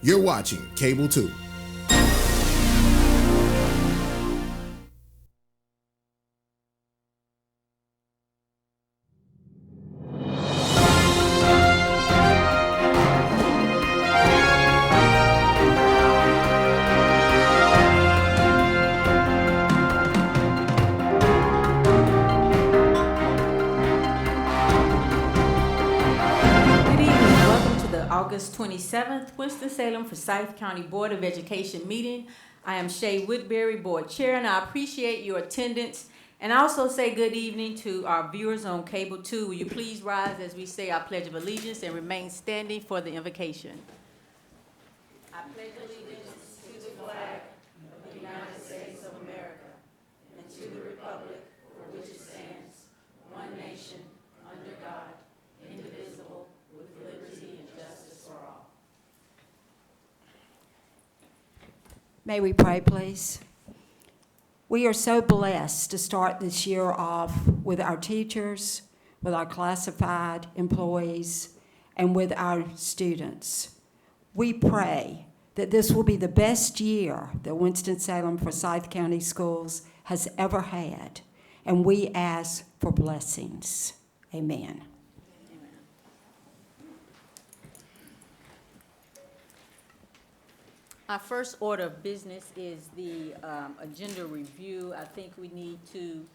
You're watching Cable 2. August 27th, Winston-Salem Forsyth County Board of Education meeting. I am Shay Woodbury, Board Chair, and I appreciate your attendance. And I also say good evening to our viewers on Cable 2. Will you please rise as we say our Pledge of Allegiance and remain standing for the invocation. I pledge allegiance to the flag of the United States of America and to the republic for which it stands, one nation, under God, indivisible, with liberty and justice for all. May we pray, please? We are so blessed to start this year off with our teachers, with our classified employees, and with our students. We pray that this will be the best year that Winston-Salem Forsyth County Schools has ever had, and we ask for blessings. Amen. Our first order of business is the agenda review. I think we need to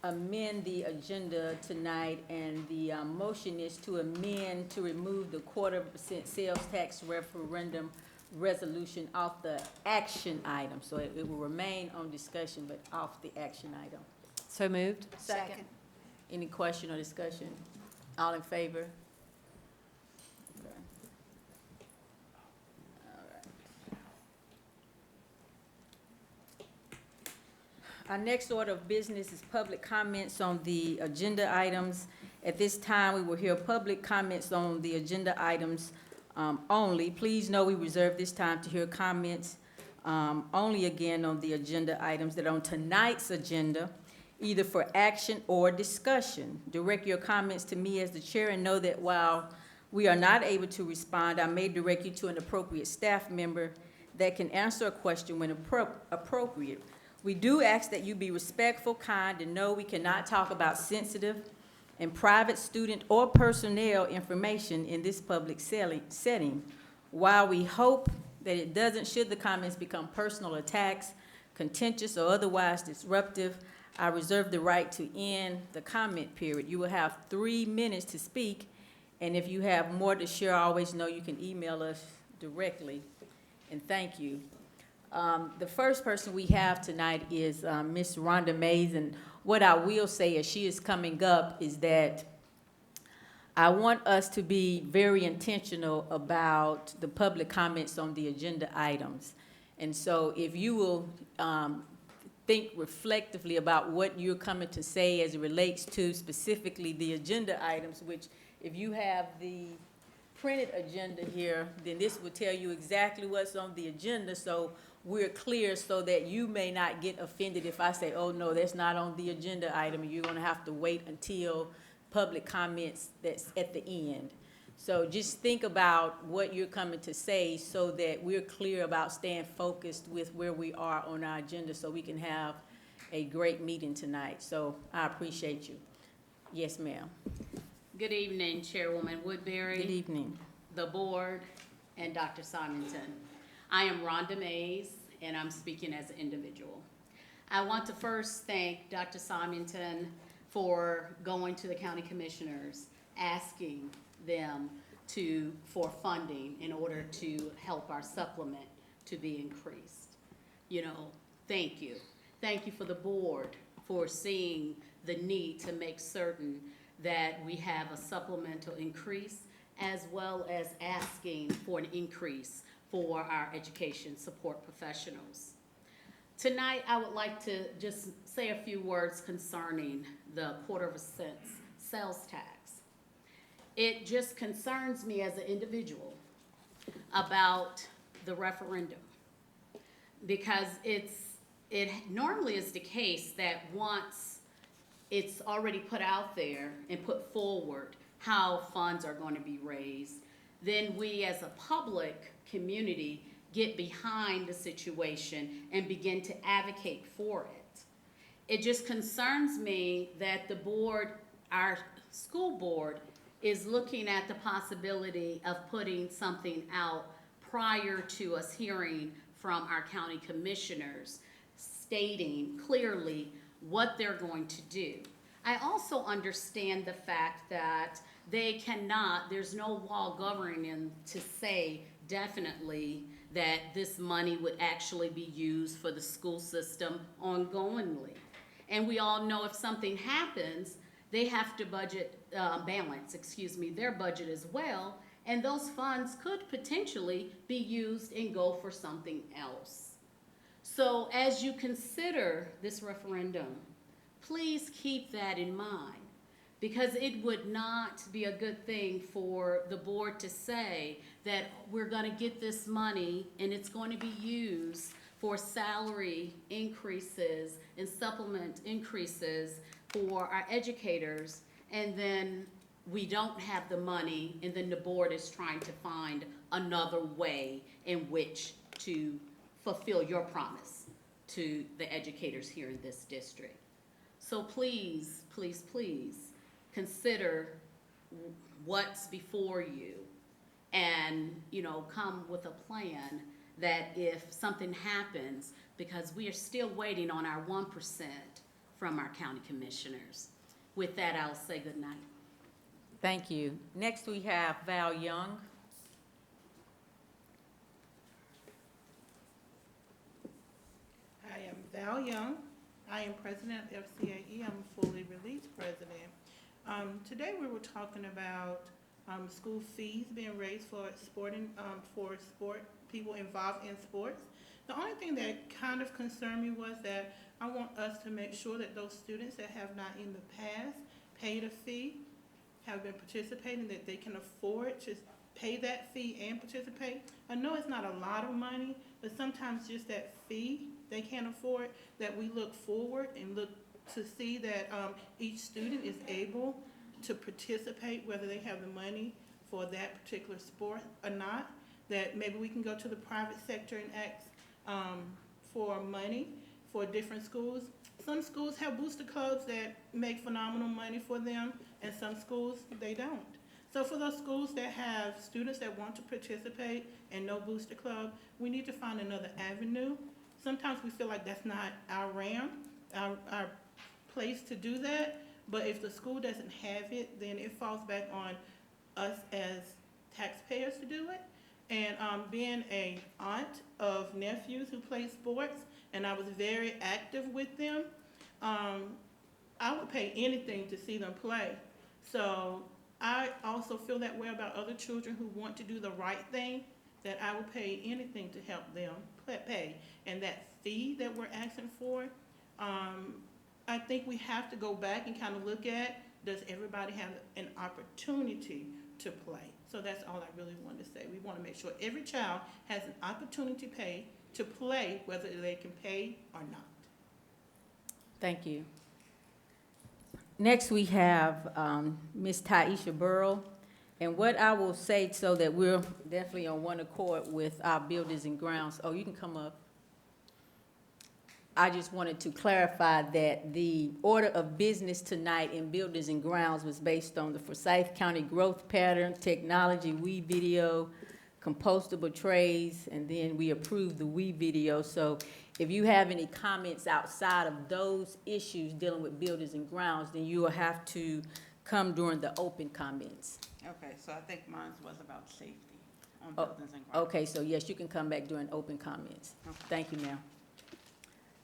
amend the agenda tonight, and the motion is to amend to remove the 0.25% sales tax referendum resolution off the action item. So it will remain on discussion, but off the action item. So moved. Second. Any question or discussion? All in favor? Our next order of business is public comments on the agenda items. At this time, we will hear public comments on the agenda items only. Please know we reserve this time to hear comments only again on the agenda items that are on tonight's agenda, either for action or discussion. Direct your comments to me as the chair, and know that while we are not able to respond, I may direct you to an appropriate staff member that can answer a question when appropriate. We do ask that you be respectful, kind, and know we cannot talk about sensitive and private student or personnel information in this public setting. While we hope that it doesn't, should the comments become personal attacks, contentious, or otherwise disruptive, I reserve the right to end the comment period. You will have 3 minutes to speak, and if you have more to share, always know you can email us directly. And thank you. The first person we have tonight is Ms. Rhonda Mays, and what I will say as she is coming up is that I want us to be very intentional about the public comments on the agenda items. And so if you will think reflectively about what you're coming to say as it relates to specifically the agenda items, which if you have the printed agenda here, then this will tell you exactly what's on the agenda, so we're clear, so that you may not get offended if I say, oh no, that's not on the agenda item. You're gonna have to wait until public comments that's at the end. So just think about what you're coming to say so that we're clear about staying focused with where we are on our agenda, so we can have a great meeting tonight. So I appreciate you. Yes, ma'am. Good evening, Chairwoman Woodbury. Good evening. The board, and Dr. Simonton. I am Rhonda Mays, and I'm speaking as an individual. I want to first thank Dr. Simonton for going to the county commissioners, asking them for funding in order to help our supplement to be increased. You know, thank you. Thank you for the board for seeing the need to make certain that we have a supplemental increase, as well as asking for an increase for our education support professionals. Tonight, I would like to just say a few words concerning the 0.25% sales tax. It just concerns me as an individual about the referendum, because it normally is the case that once it's already put out there and put forward how funds are going to be raised, then we as a public community get behind the situation and begin to advocate for it. It just concerns me that the board, our school board, is looking at the possibility of putting something out prior to us hearing from our county commissioners stating clearly what they're going to do. I also understand the fact that they cannot, there's no law governing them to say definitely that this money would actually be used for the school system ongoingly. And we all know if something happens, they have to balance their budget as well, and those funds could potentially be used and go for something else. So as you consider this referendum, please keep that in mind, because it would not be a good thing for the board to say that we're gonna get this money and it's going to be used for salary increases and supplement increases for our educators, and then we don't have the money, and then the board is trying to find another way in which to fulfill your promise to the educators here in this district. So please, please, please consider what's before you, and, you know, come with a plan that if something happens, because we are still waiting on our 1% from our county commissioners. With that, I'll say good night. Thank you. Next, we have Val Young. I am Val Young. I am president of FCAE. I'm a fully released president. Today we were talking about school fees being raised for people involved in sports. The only thing that kind of concerned me was that I want us to make sure that those students that have not in the past paid a fee, have been participating, that they can afford to pay that fee and participate. I know it's not a lot of money, but sometimes just that fee they can't afford, that we look forward and look to see that each student is able to participate, whether they have the money for that particular sport or not, that maybe we can go to the private sector and ask for money for different schools. Some schools have booster clubs that make phenomenal money for them, and some schools, they don't. So for those schools that have students that want to participate and no booster club, we need to find another avenue. Sometimes we feel like that's not our realm, our place to do that, but if the school doesn't have it, then it falls back on us as taxpayers to do it. And being an aunt of nephews who play sports, and I was very active with them, I would pay anything to see them play. So I also feel that way about other children who want to do the right thing, that I would pay anything to help them pay. And that fee that we're asking for, I think we have to go back and kind of look at, does everybody have an opportunity to play? So that's all I really wanted to say. We want to make sure every child has an opportunity to play, whether they can pay or not. Thank you. Next, we have Ms. Aisha Burrow. And what I will say, so that we're definitely on one accord with our buildings and grounds. Oh, you can come up. I just wanted to clarify that the order of business tonight in buildings and grounds was based on the Forsyth County growth pattern, technology, Wevideo, compostable trays, and then we approved the Wevideo. So if you have any comments outside of those issues dealing with buildings and grounds, then you will have to come during the open comments. Okay, so I think mine was about safety on Oh, buildings and grounds. Okay, so yes, you can come back during open comments. Okay. Thank you, ma'am.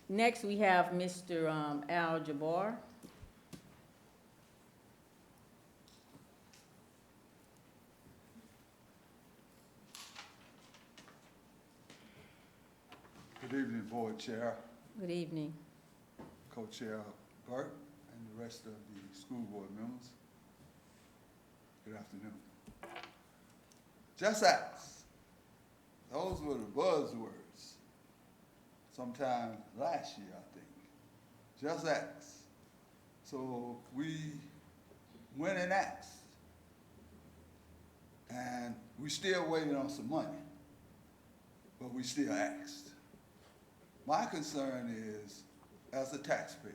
Next, we have Mr. Al Jabbar. Good evening, Board Chair, Good evening. Co-Chair Burke, and the rest of the school board members. Good afternoon. Just ask. Those were the buzzwords sometime last year, I think. Just ask. So we went and asked. And We still waiting on some money, but we still asked. My concern is, as a taxpayer,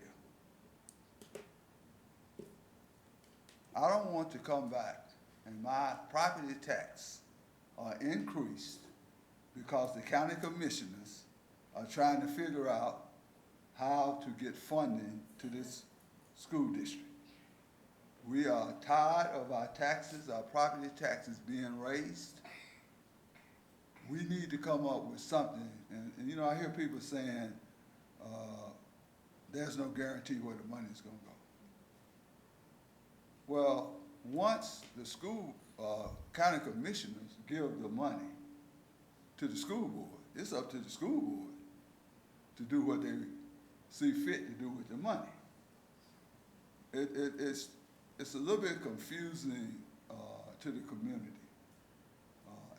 I don't want to come back and my property tax are increased because the county commissioners are trying to figure out how to get funding to this school district. We are tired of our taxes, our property taxes being raised. We need to come up with something, and you know, I hear people saying, there's no guarantee where the money's gonna go. Well, once the school, county commissioners give the money to the school board, it's up to the school board to do what they see fit to do with the money. It's a little bit confusing to the community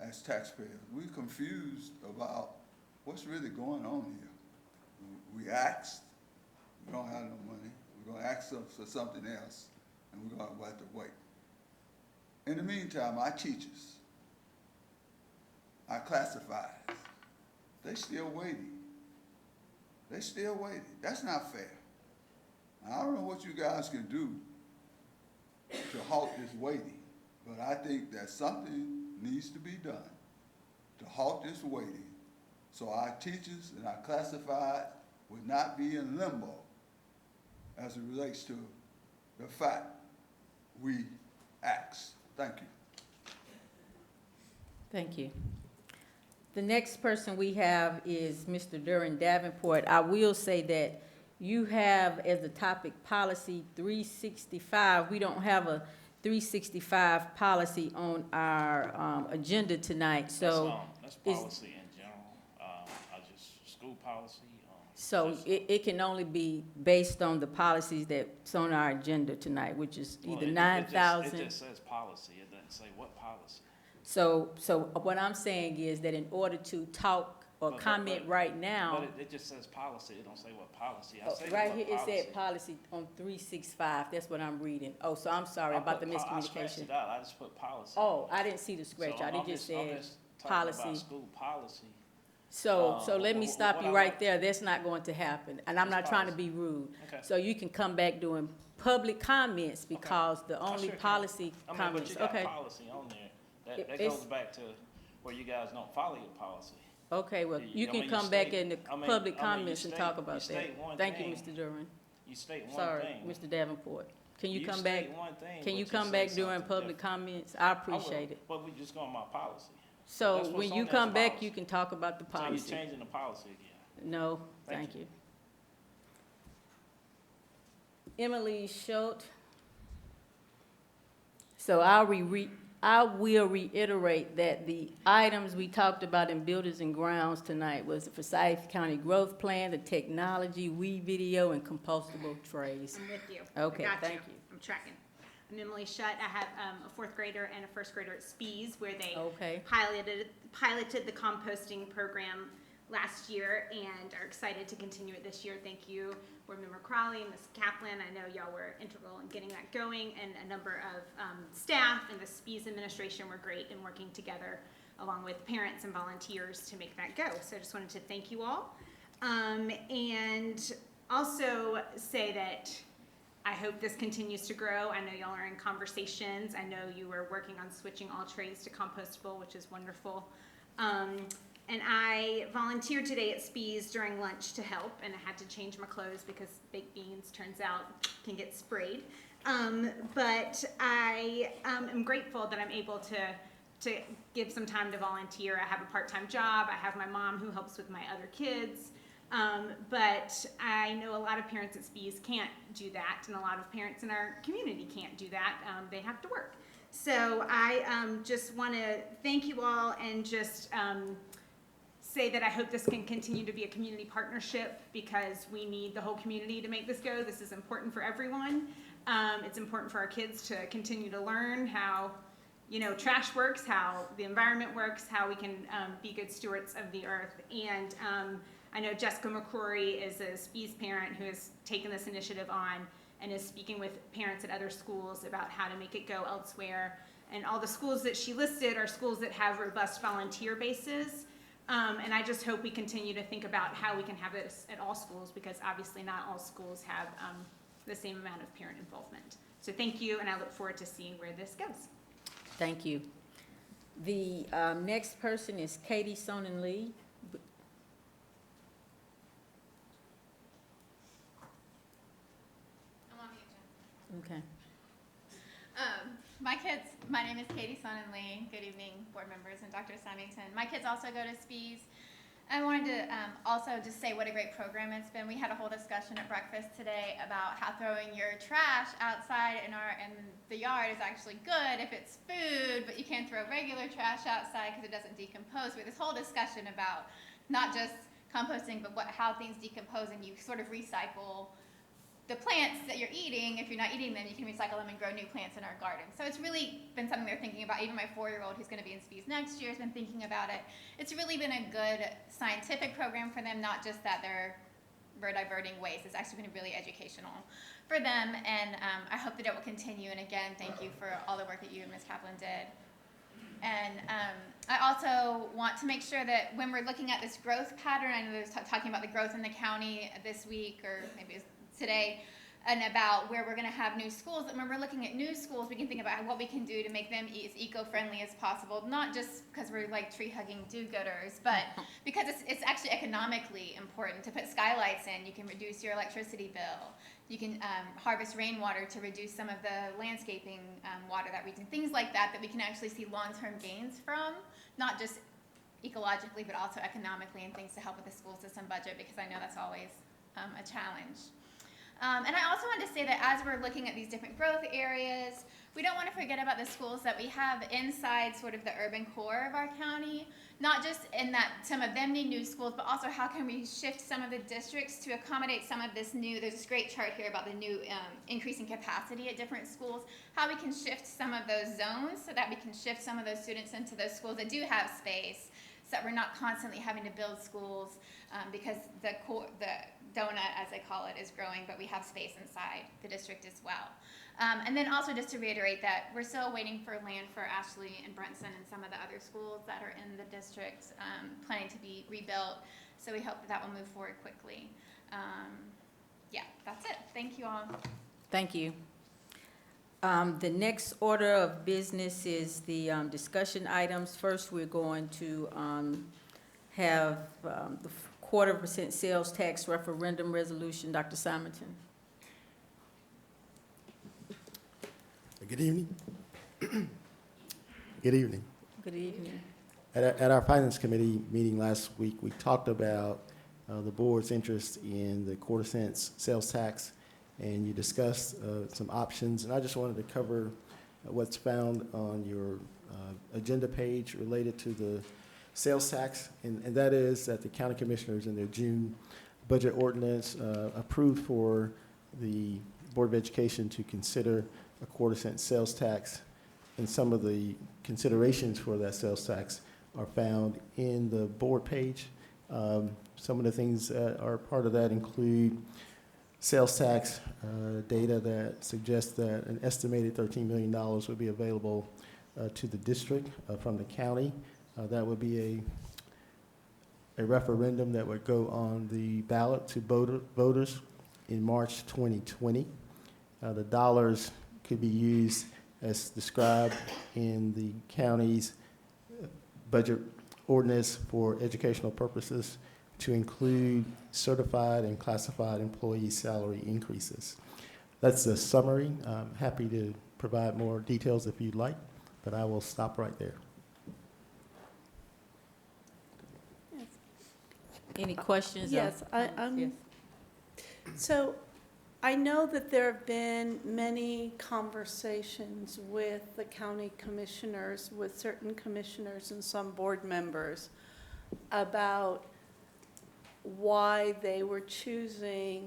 as taxpayers. We're confused about what's really going on here. We asked, we don't have no money. We're gonna ask for something else, and we're gonna have to wait. In the meantime, our teachers, our classifieds, they still waiting. They still waiting. That's not fair. I don't know what you guys can do to halt this waiting, but I think that something needs to be done to halt this waiting so our teachers and our classified would not be in limbo as it relates to the fact we asked. Thank you. Thank you. The next person we have is Mr. Duran Davenport. I will say that you have as a topic policy 365. We don't have a 365 policy on our agenda tonight, so. That's policy in general, I just, school policy. So it can only be based on the policies that's on our agenda tonight, which is either 9,000. It just says policy, it doesn't say what policy. So what I'm saying is that in order to talk or comment right now. But it just says policy, it don't say what policy. I say Right what here, it policy. said policy on 365, that's what I'm reading. Oh, so I'm sorry about the I scratched miscommunication. it out, I just put policy. Oh, I didn't see the scratch, So I I'm just I'm said just talking about policy. school policy. So let me stop what you I right like- there, that's not going to happen, and I'm It's not trying to policy. be rude. Okay. So you can come back doing public comments because the I only sure can. policy I mean, but comments, you got okay. policy on there, that It's- goes back to where you guys don't follow your policy. Okay, well, you I can mean, come back state- in the I mean- public you comments and state- talk you about that. state one Thank you, thing. Mr. Duran. You state one Sorry, thing. Mr. Davenport. Can you come back? state one thing, Can you but come say back during something public different. comments? I I will, appreciate it. But we just go on my policy. So That's what's when on you there come is back, policy. you can talk about the So you're policy. changing the policy again. No, Thank thank you. Emily Schultz. So I will reiterate that the items we talked about in Buildings and Grounds tonight was the Forsyth County Growth Plan, the technology, Wevideo, and compostable trays. I'm with you. Okay, I got thank you. I'm tracking. I'm Emily Shutt. I have a fourth grader and a first grader at Spies where they Okay. piloted the composting program last year and are excited to continue it this year. Thank you, Board Member Crowley and Ms. Kaplan. I know y'all were integral in getting that going, and a number of staff and the Spies administration were great in working together along with parents and volunteers to make that go. So I just wanted to thank you all. And also say that I hope this continues to grow. I know y'all are in conversations. I know you are working on switching all trays to compostable, which is wonderful. And I volunteered today at Spies during lunch to help, and I had to change my clothes because baked beans, turns out, can get sprayed. But I am grateful that I'm able to give some time to volunteer. I have a part-time job. I have my mom who helps with my other kids. But I know a lot of parents at Spies can't do that, and a lot of parents in our community can't do that. They have to work. So I just want to thank you all and just say that I hope this can continue to be a community partnership because we need the whole community to make this go. This is important for everyone. It's important for our kids to continue to learn how, you know, trash works, how the environment works, how we can be good stewards of the earth. And I know Jessica McCrory is a Spies parent who has taken this initiative on and is speaking with parents at other schools about how to make it go elsewhere. And all the schools that she listed are schools that have robust volunteer bases. And I just hope we continue to think about how we can have this at all schools, because obviously not all schools have the same amount of parent involvement. So thank you, and I look forward to seeing where this goes. Thank you. The next person is Katie Sonnen Lee. I'm on the agenda. Okay. My name is Katie Sonnenly. Good evening, board members and Dr. Symington. My kids also go to SPEES. I wanted to also just say what a great program it's been. We had a whole discussion at breakfast today about how throwing your trash outside in the yard is actually good if it's food, but you can't throw regular trash outside because it doesn't decompose. We had this whole discussion about not just composting, but how things decompose, and you sort of recycle the plants that you're eating. If you're not eating them, you can recycle them and grow new plants in our garden. So it's really been something they're thinking about. Even my 4-year-old, who's going to be in SPEES next year, has been thinking about it. It's really been a good scientific program for them, not just that we're diverting waste. It's actually been really educational for them, and I hope that it will continue. And again, thank you for all the work that you and Ms. Kaplan did. And I also want to make sure that when we're looking at this growth pattern, I know there's talking about the growth in the county this week, or maybe it's today, and about where we're going to have new schools. And when we're looking at new schools, we can think about what we can do to make them as eco-friendly as possible, not just because we're like tree-hugging do-gooders, but because it's actually economically important to put skylights in. You can reduce your electricity bill. You can harvest rainwater to reduce some of the landscaping water that we do. Things like that we can actually see long-term gains from, not just ecologically, but also economically, and things to help with the school system budget, because I know that's always a challenge. And I also want to say that as we're looking at these different growth areas, we don't want to forget about the schools that we have inside sort of the urban core of our county, not just in that some of them need new schools, but also how can we shift some of the districts to accommodate some of this new, there's this great chart here about the new increasing capacity at different schools, how we can shift some of those zones so that we can shift some of those students into those schools that do have space, so that we're not constantly having to build schools because the donut, as they call it, is growing, but we have space inside the district as well. And then also just to reiterate that we're still waiting for land for Ashley and Brunson and some of the other schools that are in the district planning to be rebuilt. So we hope that will move forward quickly. Yeah, that's it. Thank you all. Thank you. The next order of business is the discussion items. First, we're going to have the 0.25% sales tax referendum resolution. Dr. Simonton. Good evening. Good evening. Good evening. At our Finance Committee meeting last week, we talked about the board's interest in the 0.25% sales tax, and you discussed some options. And I just wanted to cover what's found on your agenda page related to the sales tax, and that is that the county commissioners in their June budget ordinance approved for the Board of Education to consider a 0.25% sales tax, and some of the considerations for that sales tax are found in the board page. Some of the things that are part of that include sales tax data that suggests that an estimated $13 million would be available to the district from the county. That would be a referendum that would go on the ballot to voters in March 2020. The dollars could be used as described in the county's budget ordinance for educational purposes to include certified and classified employee salary increases. That's the summary. I'm happy to provide more details if you'd like, but I will stop right there. Any questions? Yes, Yes. So I know that there have been many conversations with the county commissioners, with certain commissioners and some board members about why they were choosing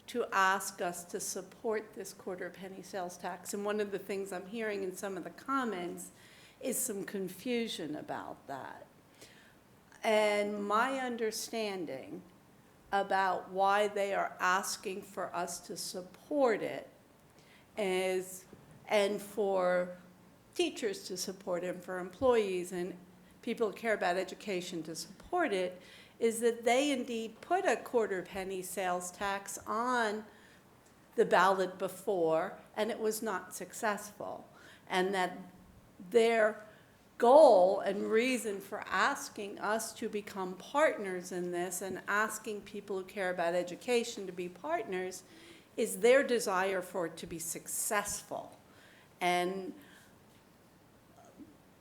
to ask us to support this 0.25% sales tax. And one of the things I'm hearing in some of the comments is some confusion about that. And my understanding about why they are asking for us to support it is, and for teachers to support it and for employees and people who care about education to support it, is that they indeed put a quarter penny sales tax on the ballot before, and it was not successful. And that their goal and reason for asking us to become partners in this and asking people who care about education to be partners is their desire for it to be successful.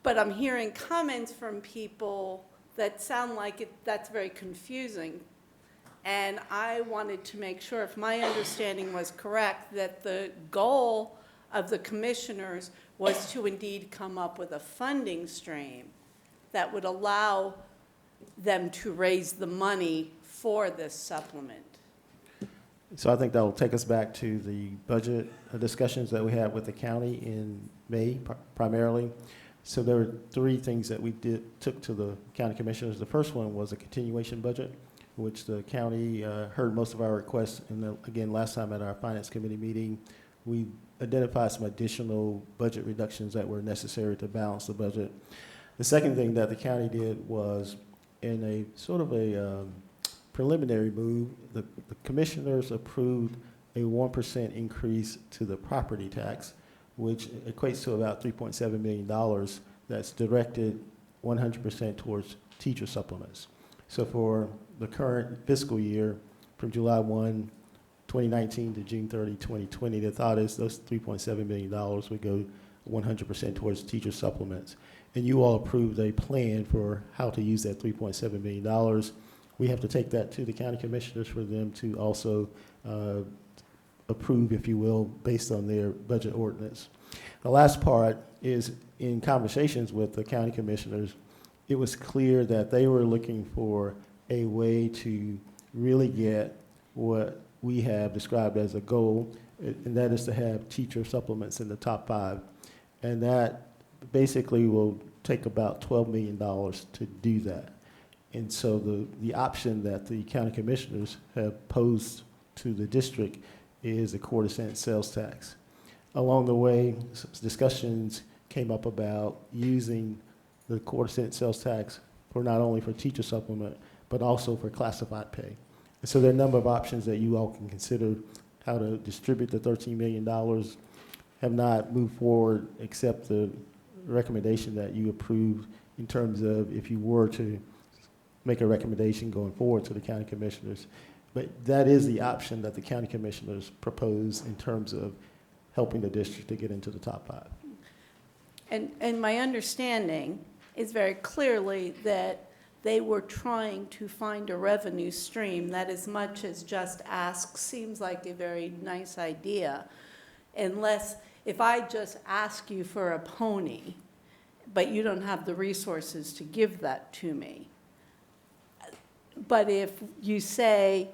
But I'm hearing comments from people that sound like that's very confusing. And I wanted to make sure, if my understanding was correct, that the goal of the commissioners was to indeed come up with a funding stream that would allow them to raise the money for this supplement. So I think that will take us back to the budget discussions that we had with the county in May primarily. So there were three things that we took to the county commissioners. The first one was a continuation budget, which the county heard most of our requests. And again, last time at our finance committee meeting, we identified some additional budget reductions that were necessary to balance the budget. The second thing that the county did was, in a sort of a preliminary move, the commissioners approved a 1% increase to the property tax, which equates to about $3.7 million that's directed 100% towards teacher supplements. So for the current fiscal year, from July 1, 2019 to June 30, 2020, the thought is those $3.7 million would go 100% towards teacher supplements. And you all approved a plan for how to use that $3.7 million. We have to take that to the county commissioners for them to also approve, if you will, based on their budget ordinance. The last part is, in conversations with the county commissioners, it was clear that they were looking for a way to really get what we have described as a goal, and that is to have teacher supplements in the top 5. And that basically will take about $12 million to do that. And so the option that the county commissioners have posed to the district is a quarter-cent sales tax. Along the way, discussions came up about using the quarter-cent sales tax for not only for teacher supplement, but also for classified pay. And so there are a number of options that you all can consider how to distribute the $13 million. Have not moved forward except the recommendation that you approved in terms of if you were to make a recommendation going forward to the county commissioners. But that is the option that the county commissioners propose in terms of helping the district to get into the top 5. And my understanding is very clearly that they were trying to find a revenue stream that, as much as just ask seems like a very nice idea, unless if I just ask you for a pony, but you don't have the resources to give that to me. But if you say,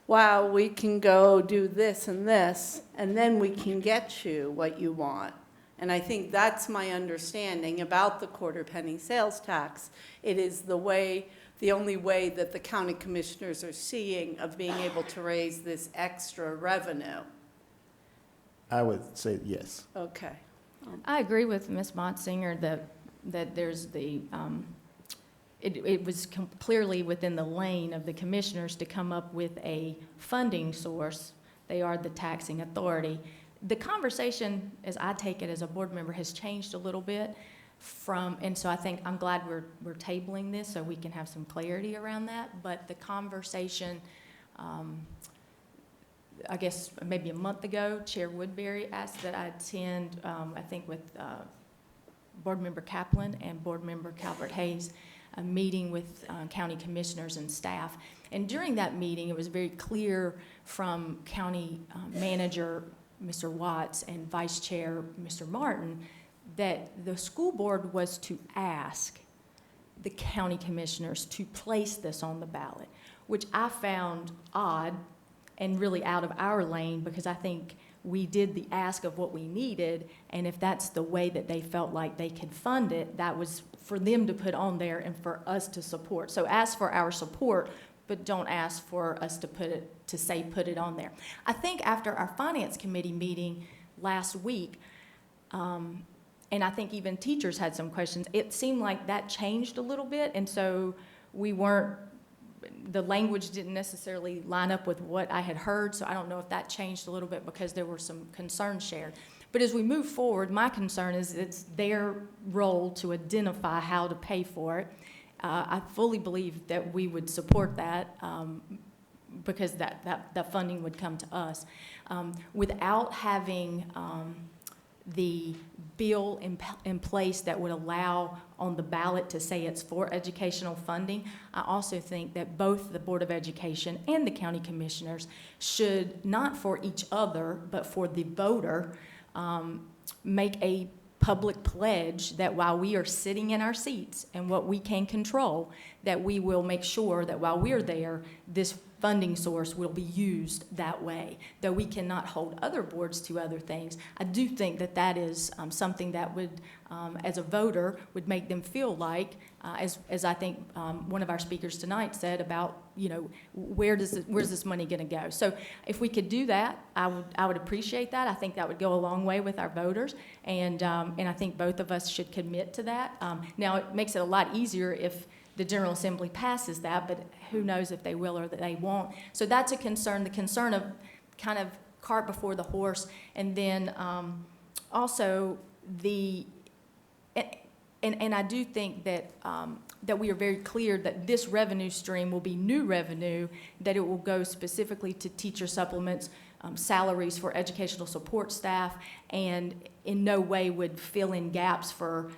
wow, we can go do this, and then we can get you what you want. And I think that's my understanding about the quarter penny sales tax. It is the only way that the county commissioners are seeing of being able to raise this extra revenue. I would say yes. Okay. I agree with Ms. Bonsinger that there's it was clearly within the lane of the commissioners to come up with a funding source. They are the taxing authority. The conversation, as I take it as a board member, has changed a little bit and so I think I'm glad we're tabling this so we can have some clarity around that. But the conversation, I guess maybe a month ago, Chair Woodbury asked that I attend, I think with Board Member Kaplan and Board Member Calvert-Hayes, a meeting with county commissioners and staff. And during that meeting, it was very clear from County Manager Mr. Watts and Vice Chair Mr. Martin that the school board was to ask the county commissioners to place this on the ballot, which I found odd and really out of our lane, because I think we did the ask of what we needed, and if that's the way that they felt like they could fund it, that was for them to put on there and for us to support. So ask for our support, but don't ask for us to put it on there. I think after our finance committee meeting last week, And I think even teachers had some questions. It seemed like that changed a little bit, and so the language didn't necessarily line up with what I had heard, so I don't know if that changed a little bit because there were some concerns shared. But as we move forward, my concern is it's their role to identify how to pay for it. I fully believe that we would support that because that funding would come to us. Without having the bill in place that would allow on the ballot to say it's for educational funding, I also think that both the Board of Education and the county commissioners should, not for each other, but for the voter, make a public pledge that while we are sitting in our seats and what we can control, that we will make sure that while we're there, this funding source will be used that way. Though we cannot hold other boards to other things, I do think that that is something that would, as a voter, would make them feel like, as I think one of our speakers tonight said about, you know, where's this money going to go? So if we could do that, I would appreciate that. I think that would go a long way with our voters, and I think both of us should commit to that. Now, it makes it a lot easier if the General Assembly passes that, but who knows if they will or that they won't. So that's a concern, the concern of kind of cart before the horse, and then also and I do think that that we are very clear that this revenue stream will be new revenue, that it will go specifically to teacher supplements, salaries for educational support staff, and in no way would fill in gaps for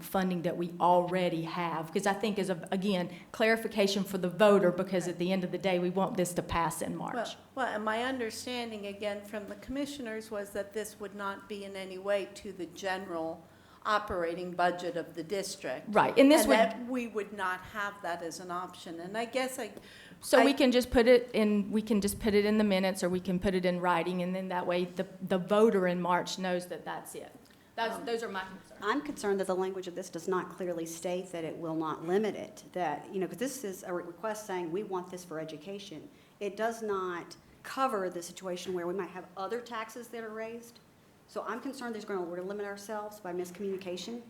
funding that we already have. Because I think is, again, clarification for the voter, because at the end of the day, we want this to pass in March. Well, and my understanding, again, from the commissioners was that this would not be in any way to the general operating budget of the district. Right, and this would... that we would not have that as an option. And I guess So we can just put it in, we can just put it in the minutes, or we can put it in writing, and then that way the voter in March knows that that's it. Those are my concerns. I'm concerned that the language of this does not clearly state that it will not limit it, that, you know, because this is a request saying we want this for education. It does not cover the situation where we might have other taxes that are raised. So I'm concerned we're going to limit ourselves by miscommunication.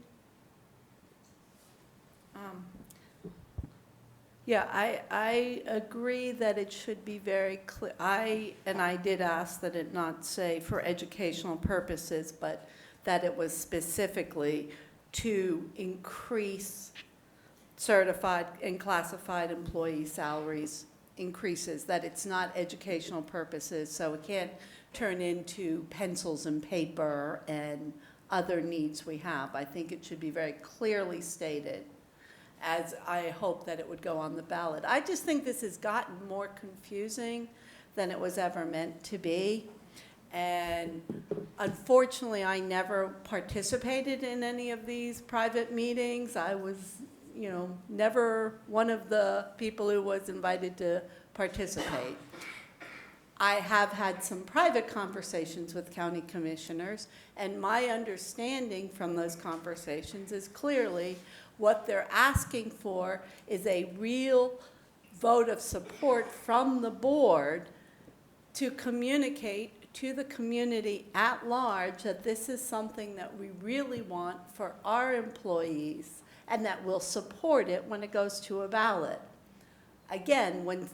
Yeah, I agree that it should be very clear. I did ask that it not say for educational purposes, but that it was specifically to increase certified and classified employee salaries increases, that it's not educational purposes, so it can't turn into pencils and paper and other needs we have. I think it should be very clearly stated, as I hope that it would go on the ballot. I just think this has gotten more confusing than it was ever meant to be. And unfortunately, I never participated in any of these private meetings. I was, you know, never one of the people who was invited to participate. I have had some private conversations with county commissioners, and my understanding from those conversations is clearly what they're asking for is a real vote of support from the board to communicate to the community at large that this is something that we really want for our employees and that we'll support it when it goes to a ballot. Again,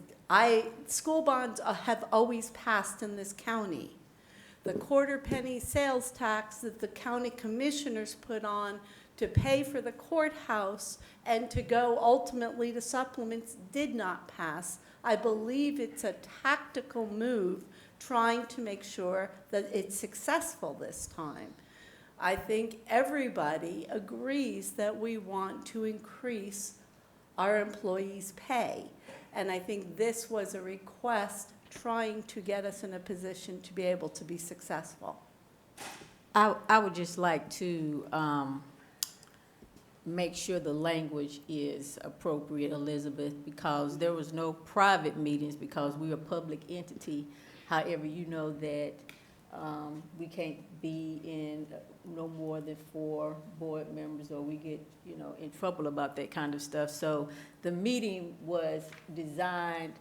school bonds have always passed in this county. The quarter penny sales tax that the county commissioners put on to pay for the courthouse and to go ultimately to supplements did not pass. I believe it's a tactical move trying to make sure that it's successful this time. I think everybody agrees that we want to increase our employees' pay. And I think this was a request trying to get us in a position to be able to be successful. I would just like to make sure the language is appropriate, Elizabeth, because there was no private meetings because we're a public entity. However, you know that we can't be in no more than 4 board members, or we get, you know, in trouble about that kind of stuff. So the meeting was designed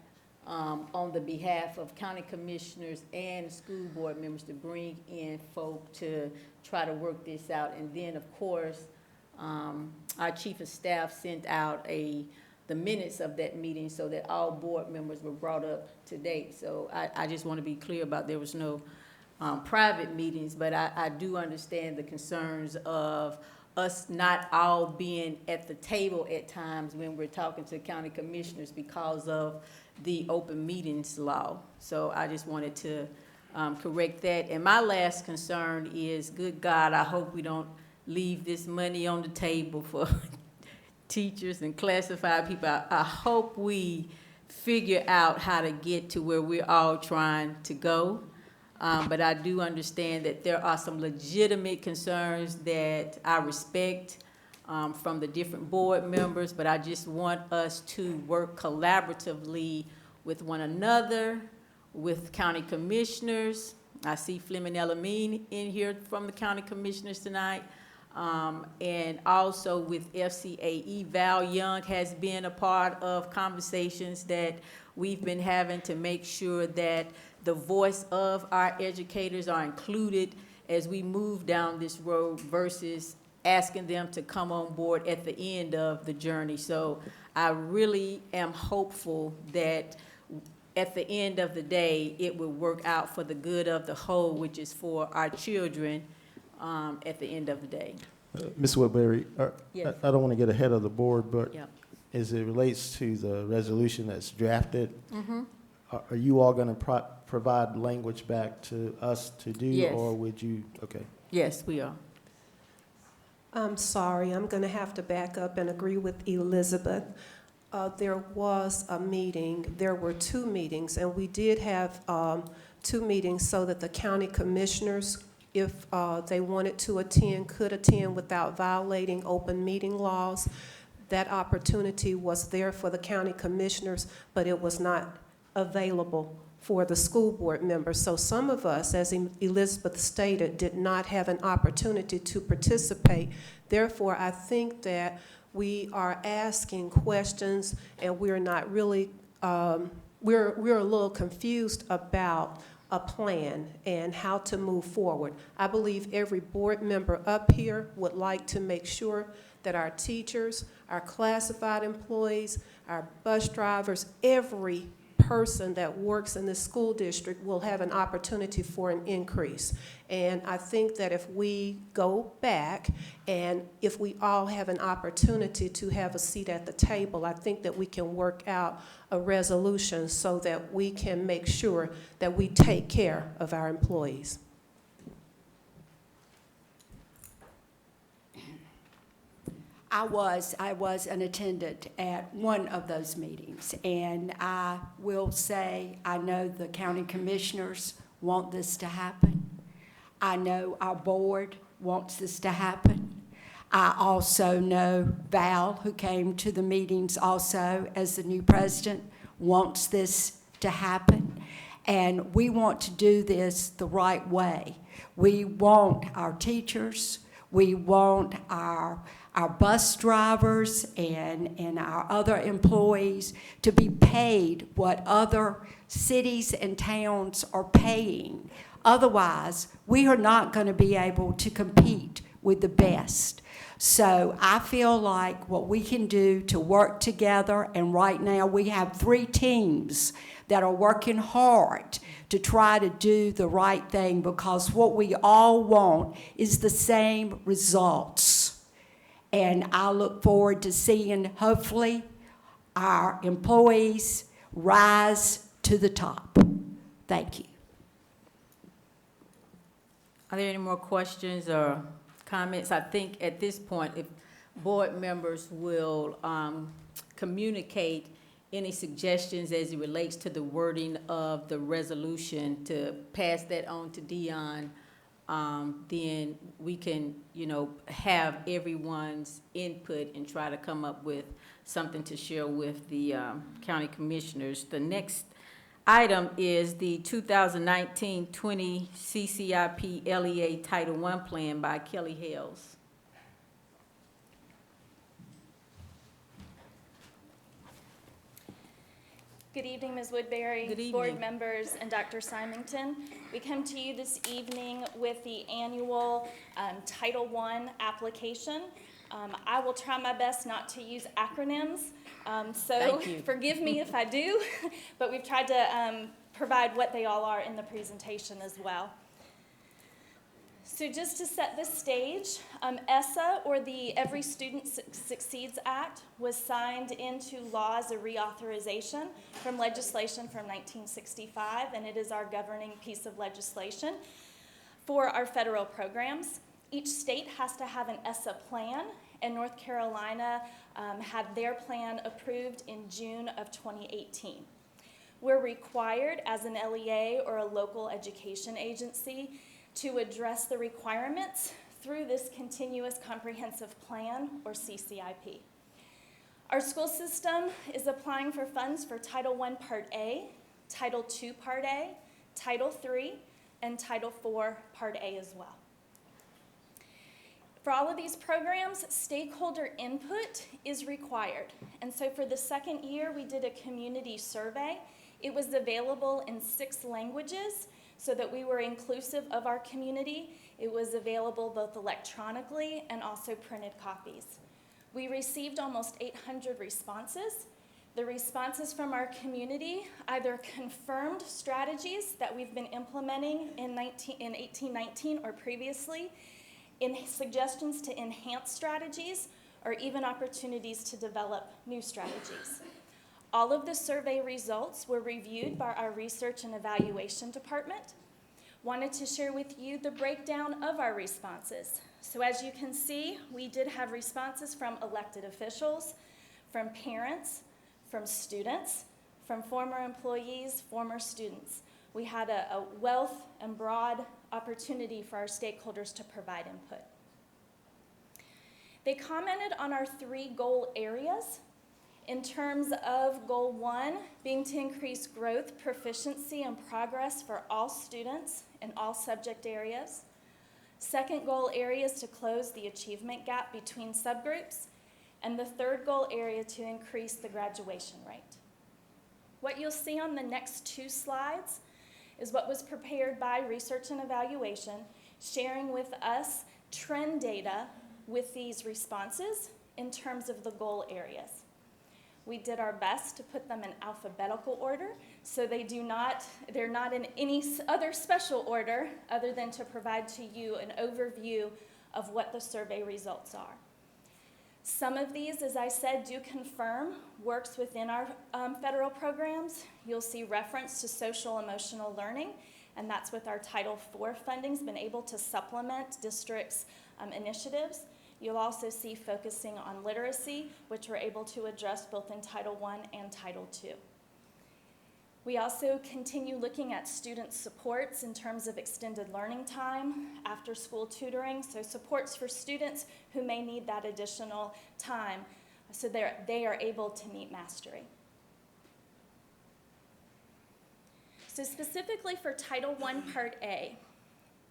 on the behalf of county commissioners and school board members to bring in folk to try to work this out. And then, of course, our chief of staff sent out the minutes of that meeting so that all board members were brought up to date. So I just want to be clear about there was no private meetings, but I do understand the concerns of us not all being at the table at times when we're talking to county commissioners because of the open meetings law. So I just wanted to correct that. And my last concern is, good God, I hope we don't leave this money on the table for teachers and classified people. I hope we figure out how to get to where we're all trying to go. But I do understand that there are some legitimate concerns that I respect from the different board members, but I just want us to work collaboratively with one another, with county commissioners. I see Fleming Elamine in here from the county commissioners tonight. And also with FCAE. Val Young has been a part of conversations that we've been having to make sure that the voice of our educators are included as we move down this road versus asking them to come on board at the end of the journey. So I really am hopeful that at the end of the day, it will work out for the good of the whole, which is for our children at the end of the day. Ms. Woodbury, Yes. I don't want to get ahead of the board, but Yep. as it relates to the resolution that's drafted, Mm-hmm. are you all going to provide language back to us to do? Yes. Or would you, okay. Yes, we are. I'm sorry, I'm going to have to back up and agree with Elizabeth. There was a meeting, there were 2 meetings, and we did have 2 meetings so that the county commissioners, if they wanted to attend, could attend without violating open meeting laws. That opportunity was there for the county commissioners, but it was not available for the school board members. So some of us, as Elizabeth stated, did not have an opportunity to participate. Therefore, I think that we are asking questions and we're not really, we're a little confused about a plan and how to move forward. I believe every board member up here would like to make sure that our teachers, our classified employees, our bus drivers, every person that works in the school district will have an opportunity for an increase. And I think that if we go back and if we all have an opportunity to have a seat at the table, I think that we can work out a resolution so that we can make sure that we take care of our employees. I was an attendant at one of those meetings, and I will say I know the county commissioners want this to happen. I know our board wants this to happen. I also know Val, who came to the meetings also as the new president, wants this to happen. And we want to do this the right way. We want our teachers, we want our bus drivers and our other employees to be paid what other cities and towns are paying. Otherwise, we are not going to be able to compete with the best. So I feel like what we can do to work together, and right now we have 3 teams that are working hard to try to do the right thing, because what we all want is the same results. And I look forward to seeing, hopefully, our employees rise to the top. Thank you. Are there any more questions or comments? I think at this point, if board members will communicate any suggestions as it relates to the wording of the resolution, to pass that on to Dion, then we can, have everyone's input and try to come up with something to share with the county commissioners. The next item is the 2019-20 CCIP LEA Title I Plan by Kelly Hales. Good evening, Ms. Woodbury. Good evening. Board members, and Dr. Symington. We come to you this evening with the annual Title I application. I will try my best not to use acronyms, so Thank you. forgive me if I do, but we've tried to provide what they all are in the presentation as well. So just to set the stage, ESSA, or the Every Student Succeeds Act, was signed into law as a reauthorization from legislation from 1965, and it is our governing piece of legislation for our federal programs. Each state has to have an ESSA plan, and North Carolina had their plan approved in June of 2018. We're required as an LEA or a local education agency to address the requirements through this Continuous Comprehensive Plan, or CCIP. Our school system is applying for funds for Title I Part A, Title II Part A, Title III, and Title IV Part A as well. For all of these programs, stakeholder input is required. And so for the second year, we did a community survey. It was available in 6 languages, so that we were inclusive of our community. It was available both electronically and also printed copies. We received almost 800 responses. The responses from our community either confirmed strategies that we've been implementing in 1819 or previously, in suggestions to enhance strategies, or even opportunities to develop new strategies. All of the survey results were reviewed by our Research and Evaluation Department. Wanted to share with you the breakdown of our responses. So as you can see, we did have responses from elected officials, from parents, from students, from former employees, former students. We had a wealth and broad opportunity for our stakeholders to provide input. They commented on our 3 goal areas. In terms of goal 1, being to increase growth, proficiency, and progress for all students in all subject areas. Second goal area is to close the achievement gap between subgroups. And the third goal area to increase the graduation rate. What you'll see on the next 2 slides is what was prepared by Research and Evaluation, sharing with us trend data with these responses in terms of the goal areas. We did our best to put them in alphabetical order, so they're not in any other special order other than to provide to you an overview of what the survey results are. Some of these, as I said, do confirm works within our federal programs. You'll see reference to social emotional learning, and that's with our Title IV funding's been able to supplement districts' initiatives. You'll also see focusing on literacy, which we're able to address both in Title I and Title II. We also continue looking at student supports in terms of extended learning time, after school tutoring, so supports for students who may need that additional time so they are able to meet mastery. So specifically for Title I Part A,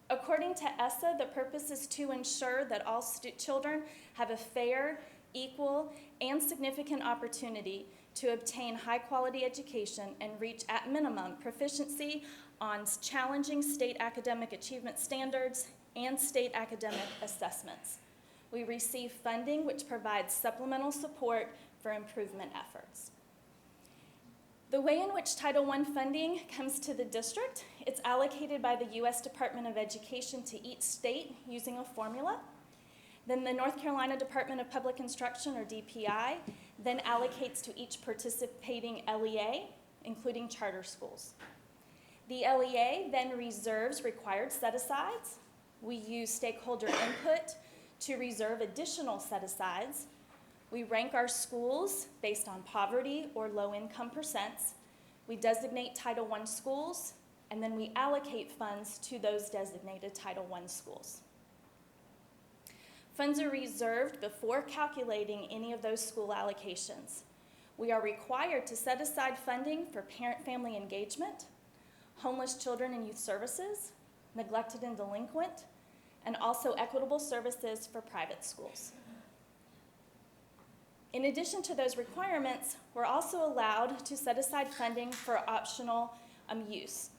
according to ESSA, the purpose is to ensure that all children have a fair, equal, and significant opportunity to obtain high-quality education and reach, at minimum, proficiency on challenging state academic achievement standards and state academic assessments. We receive funding which provides supplemental support for improvement efforts. The way in which Title I funding comes to the district, it's allocated by the U.S. Department of Education to each state using a formula. Then the North Carolina Department of Public Instruction, or DPI, then allocates to each participating LEA, including charter schools. The LEA then reserves required set-asides. We use stakeholder input to reserve additional set-asides. We rank our schools based on poverty or low-income percents. We designate Title I schools, and then we allocate funds to those designated Title I schools. Funds are reserved before calculating any of those school allocations. We are required to set aside funding for parent-family engagement, homeless children and youth services, neglected and delinquent, and also equitable services for private schools. In addition to those requirements, we're also allowed to set aside funding for optional use.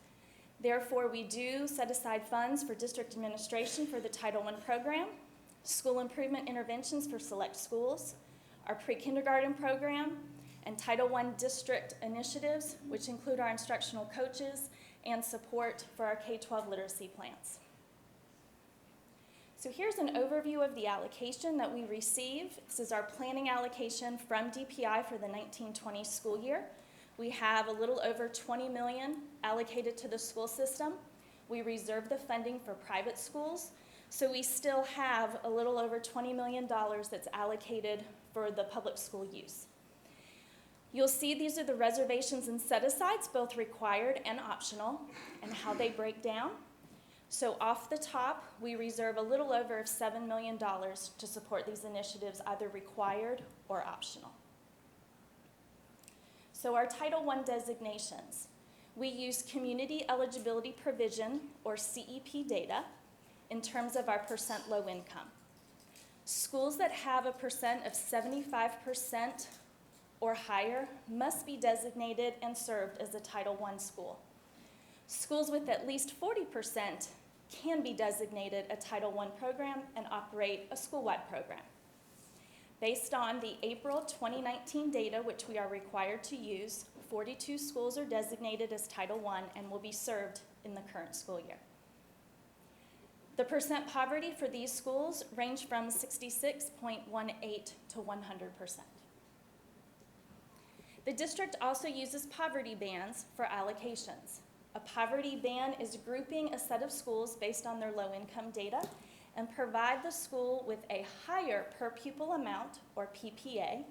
Therefore, we do set aside funds for district administration for the Title I program, school improvement interventions for select schools, our pre-kindergarten program, and Title I district initiatives, which include our instructional coaches and support for our K-12 literacy plans. So here's an overview of the allocation that we receive. This is our planning allocation from DPI for the 1920 school year. We have a little over $20 million allocated to the school system. We reserve the funding for private schools, so we still have a little over $20 million that's allocated for the public school use. You'll see these are the reservations and set-asides, both required and optional, and how they break down. So off the top, we reserve a little over $7 million to support these initiatives, either required or optional. So our Title I designations. We use community eligibility provision, or CEP data, in terms of our percent low income. Schools that have a percent of 75% or higher must be designated and served as a Title I school. Schools with at least 40% can be designated a Title I program and operate a school-wide program. Based on the April 2019 data, which we are required to use, 42 schools are designated as Title I and will be served in the current school year. The percent poverty for these schools range from 66.18% to 100%. The district also uses poverty bands for allocations. A poverty band is grouping a set of schools based on their low-income data and provide the school with a higher per pupil amount, or PPA,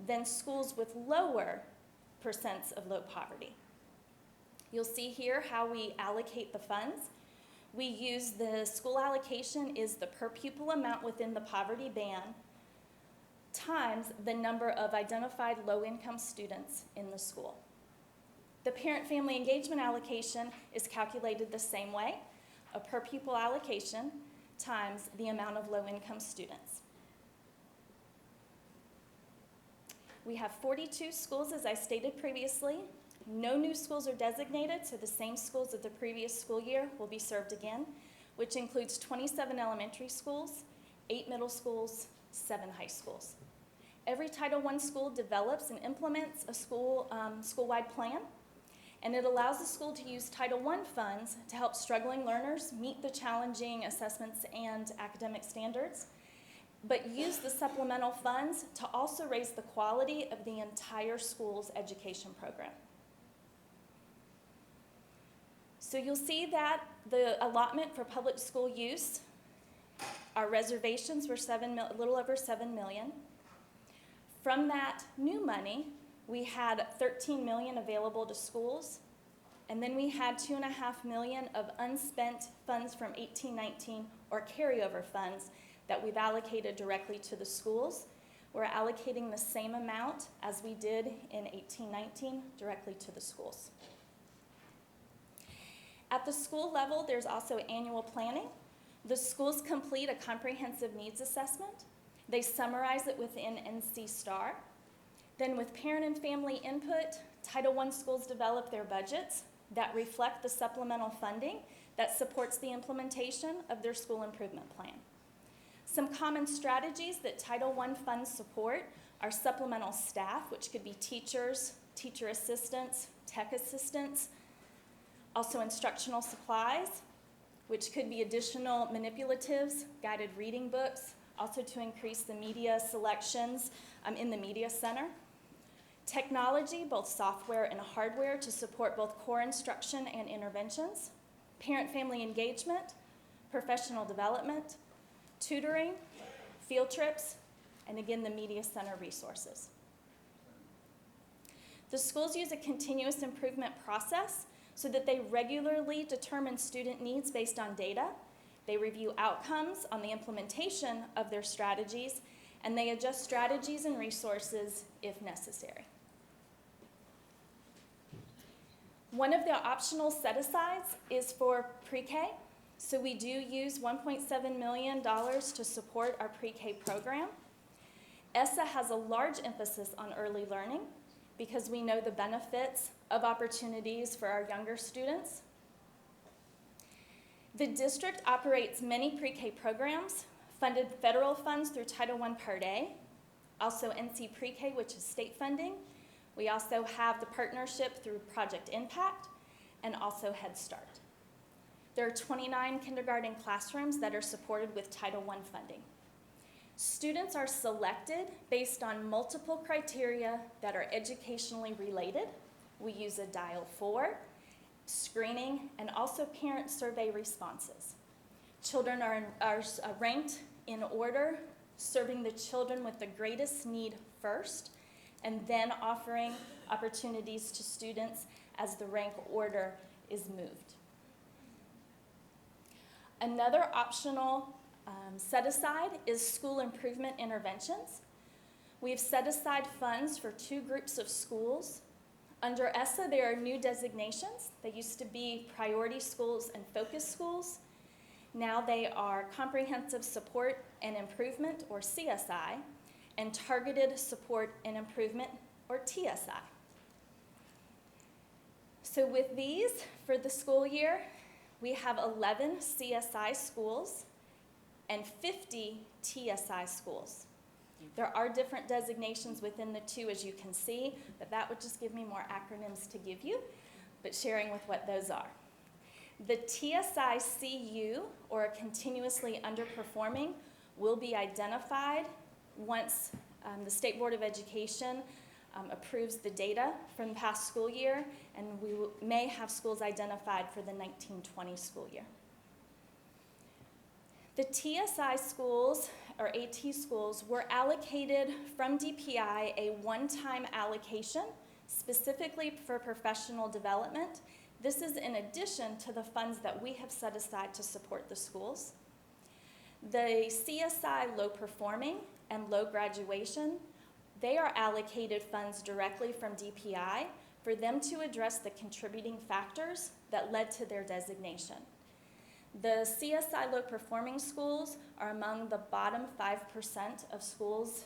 than schools with lower percents of low poverty. You'll see here how we allocate the funds. We use the school allocation is the per pupil amount within the poverty band times the number of identified low-income students in the school. The parent-family engagement allocation is calculated the same way, a per pupil allocation times the amount of low-income students. We have 42 schools, as I stated previously. No new schools are designated, so the same schools of the previous school year will be served again, which includes 27 elementary schools, 8 middle schools, 7 high schools. Every Title I school develops and implements a school-wide plan, and it allows the school to use Title I funds to help struggling learners meet the challenging assessments and academic standards, but use the supplemental funds to also raise the quality of the entire school's education program. So you'll see that the allotment for public school use, our reservations were a little over $7 million. From that new money, we had $13 million available to schools, and then we had $2.5 million of unspent funds from 18-19, or carryover funds, that we've allocated directly to the schools. We're allocating the same amount as we did in 18-19 directly to the schools. At the school level, there's also annual planning. The schools complete a comprehensive needs assessment. They summarize it within NC STAR. Then with parent and family input, Title I schools develop their budgets that reflect the supplemental funding that supports the implementation of their school improvement plan. Some common strategies that Title I funds support are supplemental staff, which could be teachers, teacher assistants, tech assistants, also instructional supplies, which could be additional manipulatives, guided reading books, also to increase the media selections in the media center. Technology, both software and hardware, to support both core instruction and interventions. Parent-family engagement, professional development, tutoring, field trips, and again, the media center resources. The schools use a continuous improvement process so that they regularly determine student needs based on data. They review outcomes on the implementation of their strategies, and they adjust strategies and resources if necessary. One of the optional set-asides is for pre-K. So we do use $1.7 million to support our pre-K program. ESSA has a large emphasis on early learning because we know the benefits of opportunities for our younger students. The district operates many pre-K programs, funded federal funds through Title I Part A, also NC Pre-K, which is state funding. We also have the partnership through Project Impact and also Head Start. There are 29 kindergarten classrooms that are supported with Title I funding. Students are selected based on multiple criteria that are educationally related. We use a Dial-4, screening, and also parent survey responses. Children are ranked in order, serving the children with the greatest need first, and then offering opportunities to students as the rank order is moved. Another optional set aside is school improvement interventions. We've set aside funds for 2 groups of schools. Under ESSA, there are new designations. They used to be priority schools and focus schools. Now they are comprehensive support and improvement, or CSI, and targeted support and improvement, or TSI. So with these, for the school year, we have 11 CSI schools and 50 TSI schools. There are different designations within the 2, as you can see, but that would just give me more acronyms to give you, but sharing with what those are. The TSI CU, or continuously underperforming, will be identified once the State Board of Education approves the data from the past school year, and we may have schools identified for the 1920 school year. The TSI schools, or AT schools, were allocated from DPI a one-time allocation specifically for professional development. This is in addition to the funds that we have set aside to support the schools. The CSI low performing and low graduation, they are allocated funds directly from DPI for them to address the contributing factors that led to their designation. The CSI low performing schools are among the bottom 5% of schools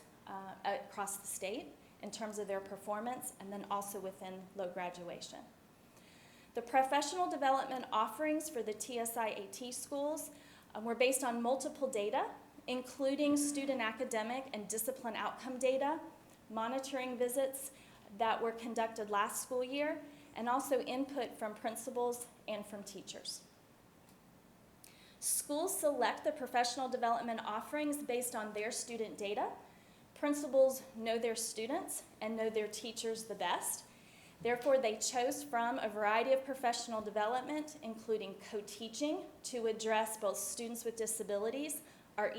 across the state in terms of their performance, and then also within low graduation. The professional development offerings for the TSI AT schools were based on multiple data, including student academic and discipline outcome data, monitoring visits that were conducted last school year, and also input from principals and from teachers. Schools select the professional development offerings based on their student data. Principals know their students and know their teachers the best. Therefore, they chose from a variety of professional development, including co-teaching to address both students with disabilities, our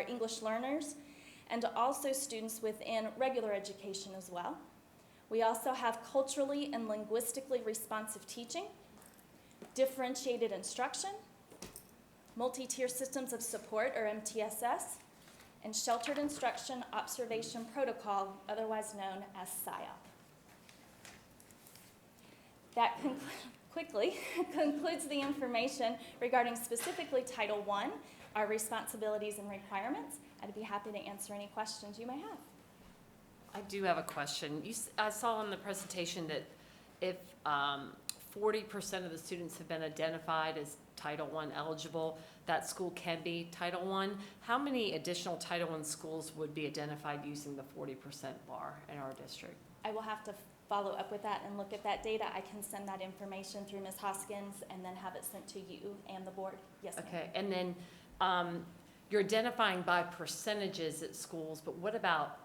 English learners, and also students within regular education as well. We also have culturally and linguistically responsive teaching, differentiated instruction, multi-tier systems of support, or MTSS, and sheltered instruction observation protocol, otherwise known as SIOP. That quickly concludes the information regarding specifically Title I, our responsibilities and requirements. I'd be happy to answer any questions you may have. I do have a question. I saw in the presentation that if 40% of the students have been identified as Title I eligible, that school can be Title I. How many additional Title I schools would be identified using the 40% bar in our district? I will have to follow up with that and look at that data. I can send that information through Ms. Hoskins and then have it sent to you and the board. Yes, ma'am. Okay, and then you're identifying by percentages at schools, but what about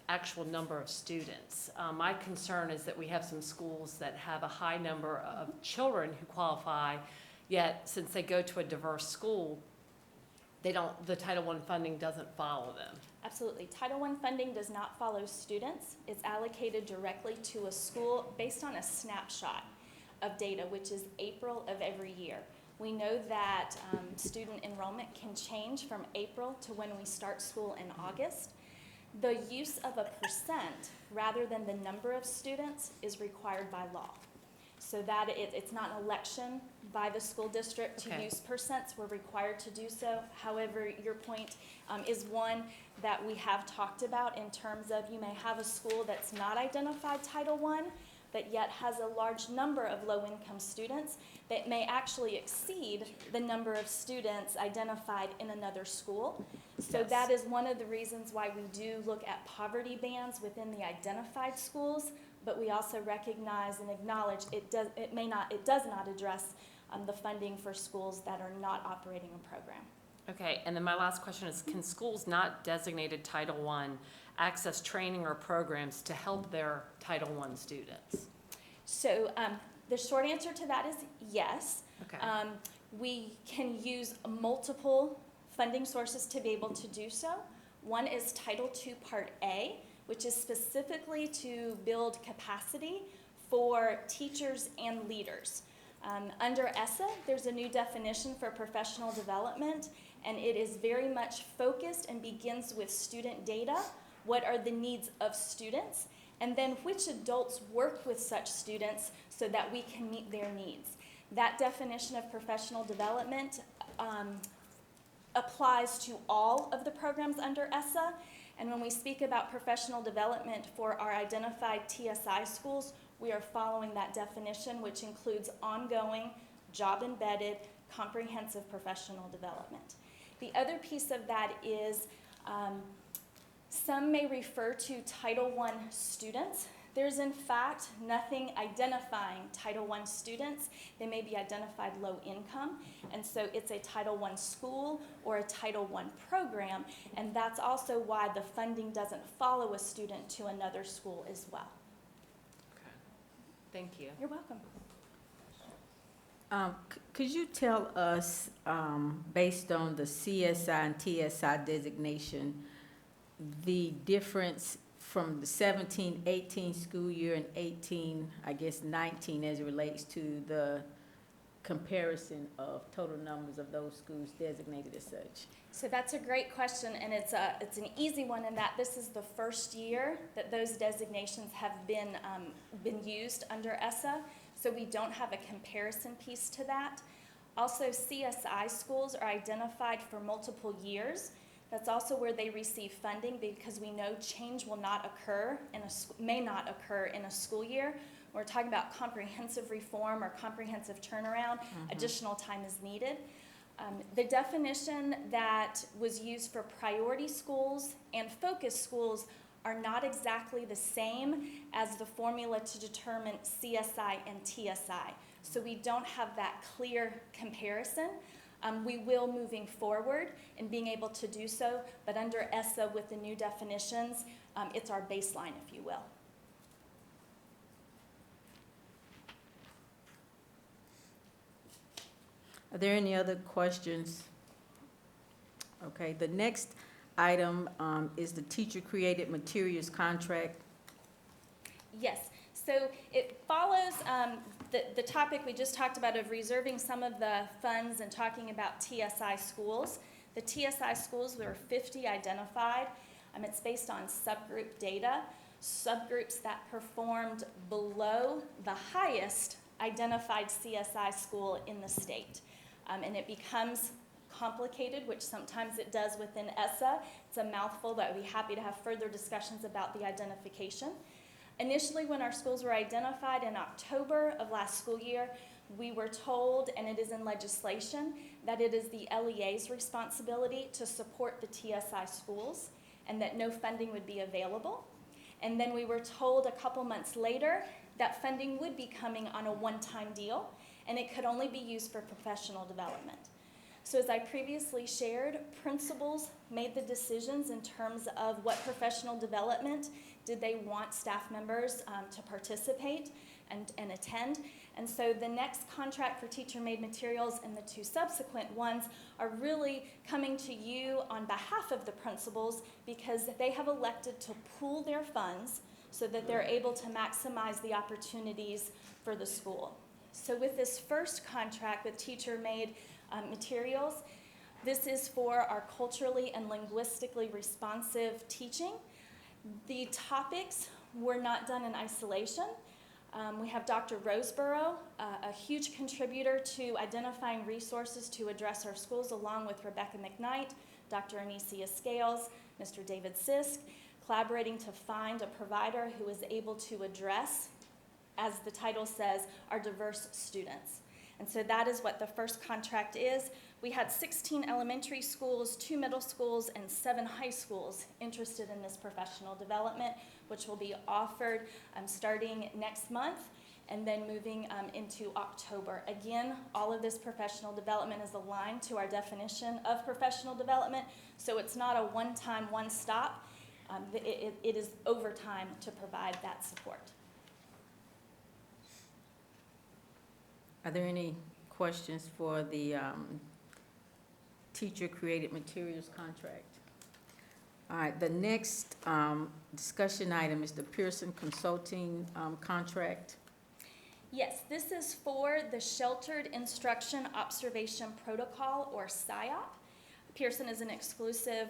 actual number of students? My concern is that we have some schools that have a high number of children who qualify, yet since they go to a diverse school, the Title I funding doesn't follow them. Absolutely. Title I funding does not follow students. It's allocated directly to a school based on a snapshot of data, which is April of every year. We know that student enrollment can change from April to when we start school in August. The use of a percent rather than the number of students is required by law. so that it's not an election by the school district to Okay. use percents. We're required to do so. However, your point is one that we have talked about in terms of you may have a school that's not identified Title I, but yet has a large number of low-income students that may actually exceed the number of students identified in another school. So Yes. that is one of the reasons why we do look at poverty bands within the identified schools, but we also recognize and acknowledge it does not address the funding for schools that are not operating a program. Okay, and then my last question is, can schools not designated Title I access training or programs to help their Title I students? So the short answer to that is yes. Okay. We can use multiple funding sources to be able to do so. One is Title II Part A, which is specifically to build capacity for teachers and leaders. Under ESSA, there's a new definition for professional development, and it is very much focused and begins with student data. What are the needs of students? And then which adults work with such students so that we can meet their needs. That definition of professional development applies to all of the programs under ESSA. And when we speak about professional development for our identified TSI schools, we are following that definition, which includes ongoing, job-embedded, comprehensive professional development. The other piece of that is some may refer to Title I students. There's in fact nothing identifying Title I students. They may be identified low income, and so it's a Title I school or a Title I program, and that's also why the funding doesn't follow a student to another school as well. Okay. Thank you. You're welcome. Could you tell us, based on the CSI and TSI designation, the difference from the 17-18 school year and 18-19 as it relates to the comparison of total numbers of those schools designated as such? So that's a great question, and it's an easy one in that this is the first year that those designations have been used under ESSA, so we don't have a comparison piece to that. Also, CSI schools are identified for multiple years. That's also where they receive funding because we know change will not occur may not occur in a school year. We're talking about comprehensive reform or comprehensive turnaround. Additional time is needed. The definition that was used for priority schools and focus schools are not exactly the same as the formula to determine CSI and TSI. So we don't have that clear comparison. We will moving forward in being able to do so, but under ESSA with the new definitions, it's our baseline, if you will. Are there any other questions? Okay, the next item is the teacher-created materials contract. Yes, so it follows the topic we just talked about of reserving some of the funds and talking about TSI schools. The TSI schools, there are 50 identified. It's based on subgroup data, subgroups that performed below the highest identified CSI school in the state. And it becomes complicated, which sometimes it does within ESSA. It's a mouthful, but I'd be happy to have further discussions about the identification. Initially, when our schools were identified in October of last school year, we were told, and it is in legislation, that it is the LEA's responsibility to support the TSI schools and that no funding would be available. And then we were told a couple months later that funding would be coming on a one-time deal and it could only be used for professional development. So as I previously shared, principals made the decisions in terms of what professional development did they want staff members to participate and attend. And so the next contract for teacher-made materials and the two subsequent ones are really coming to you on behalf of the principals because they have elected to pool their funds so that they're able to maximize the opportunities for the school. So with this first contract with teacher-made materials, this is for our culturally and linguistically responsive teaching. The topics were not done in isolation. We have Dr. Burrow, a huge contributor to identifying resources to address our schools, along with Rebecca McKnight, Dr. Anicia Scales, Mr. David Sisk, collaborating to find a provider who is able to address, as the title says, our diverse students. And so that is what the first contract is. We had 16 elementary schools, 2 middle schools, and 7 high schools interested in this professional development, which will be offered starting next month and then moving into October. Again, all of this professional development is aligned to our definition of professional development, so it's not a one-time, one-stop. It is overtime to provide that support. Are there any questions for the teacher-created materials contract? All right, the next discussion item is the Pearson Consulting contract. Yes, this is for the Sheltered Instruction Observation Protocol, or SIOP. Pearson is an exclusive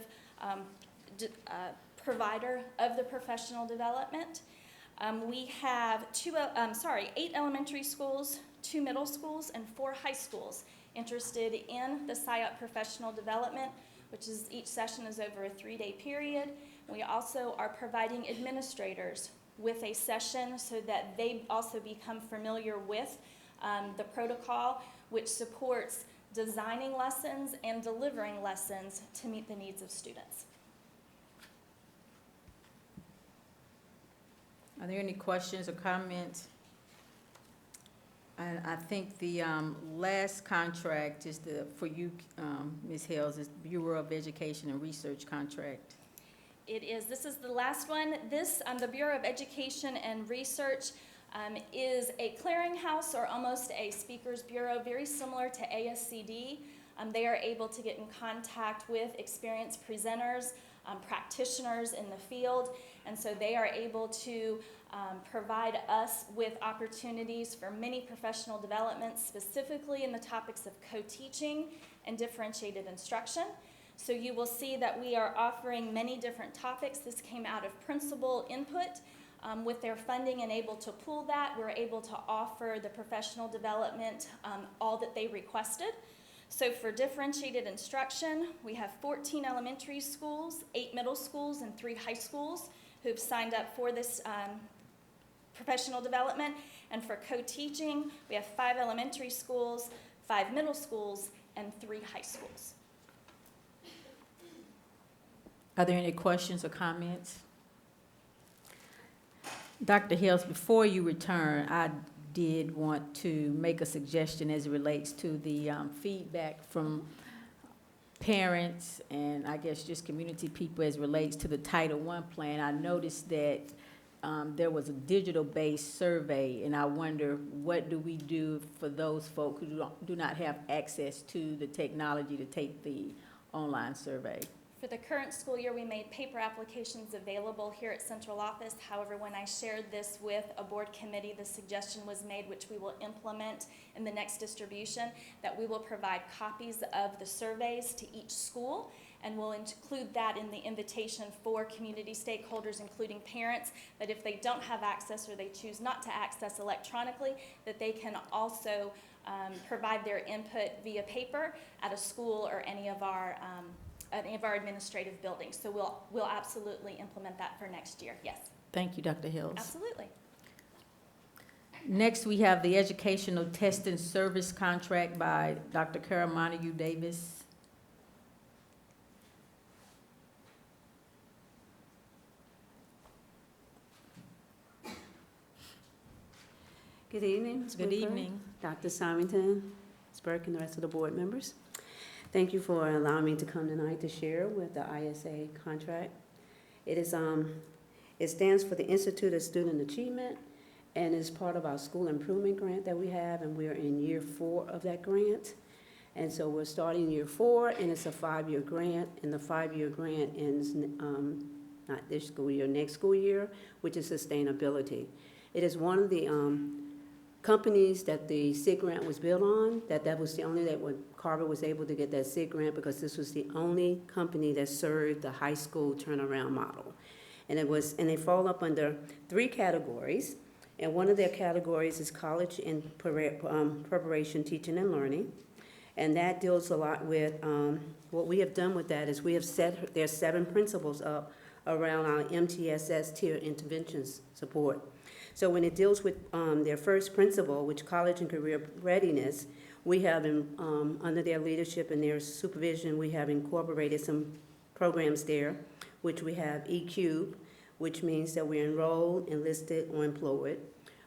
provider of the professional development. We have 8 elementary schools, 2 middle schools, and 4 high schools interested in the SIOP professional development, which is each session is over a 3-day period. We also are providing administrators with a session so that they also become familiar with the protocol, which supports designing lessons and delivering lessons to meet the needs of students. Are there any questions or comments? And I think the last contract is for you, Ms. Hales, is the Bureau of Education and Research contract. It is. This is the last one. This, the Bureau of Education and Research, is a clearinghouse or almost a speakers bureau, very similar to ASCD. They are able to get in contact with experienced presenters, practitioners in the field, and so they are able to provide us with opportunities for many professional developments, specifically in the topics of co-teaching and differentiated instruction. So you will see that we are offering many different topics. This came out of principal input. With their funding and able to pool that, we're able to offer the professional development all that they requested. So for differentiated instruction, we have 14 elementary schools, 8 middle schools, and 3 high schools who've signed up for this professional development. And for co-teaching, we have 5 elementary schools, 5 middle schools, and 3 high schools. Are there any questions or comments? Dr. Hales, before you return, I did want to make a suggestion as it relates to the feedback from parents and I guess just community people as it relates to the Title I plan. I noticed that there was a digital-based survey, and I wonder what do we do for those folks who do not have access to the technology to take the online survey? For the current school year, we made paper applications available here at central office. However, when I shared this with a board committee, the suggestion was made, which we will implement in the next distribution, that we will provide copies of the surveys to each school, and we'll include that in the invitation for community stakeholders, including parents, that if they don't have access or they choose not to access electronically, that they can also provide their input via paper at a school or any of our administrative buildings. So we'll absolutely implement that for next year, yes. Thank you, Dr. Hills. Absolutely. Next, we have the Educational Testing Service Contract by Dr. Kara Montague Davis. Good evening, Ms. Good Whitford, evening. Dr. Simington, Ms. Burke, and the rest of the board members. Thank you for allowing me to come tonight to share with the ISA contract. It stands for the Institute of Student Achievement and is part of our school improvement grant that we have, and we're in year 4 of that grant. And so we're starting year 4, and it's a 5-year grant, and the 5-year grant ends not this school year, next school year, which is sustainability. It is one of the companies that the SIG grant was built on, that was the only that when Carver was able to get that SIG grant, because this was the only company that served the high school turnaround model. And they fall up under 3 categories. And one of their categories is college in preparation, teaching and learning. And that deals a lot with, what we have done with that is we have set their 7 principles up around our MTSS tier interventions support. So when it deals with their first principle, which college and career readiness, we have, under their leadership and their supervision, we have incorporated some programs there, which we have EQ, which means that we're enrolled, enlisted, or employed.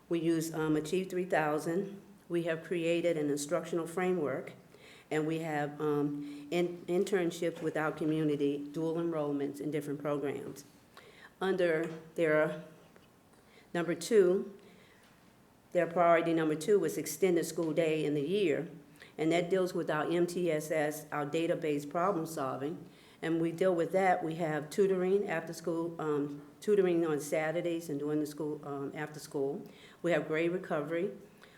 We use Achieve 3000. We have created an instructional framework, and we have internships with our community, dual enrollments in different programs. Under their number 2, their priority number 2 was extended school day in the year, and that deals with our MTSS, our database problem solving. And we deal with that. We have tutoring after school, tutoring on Saturdays and during the school, after school. We have grade recovery.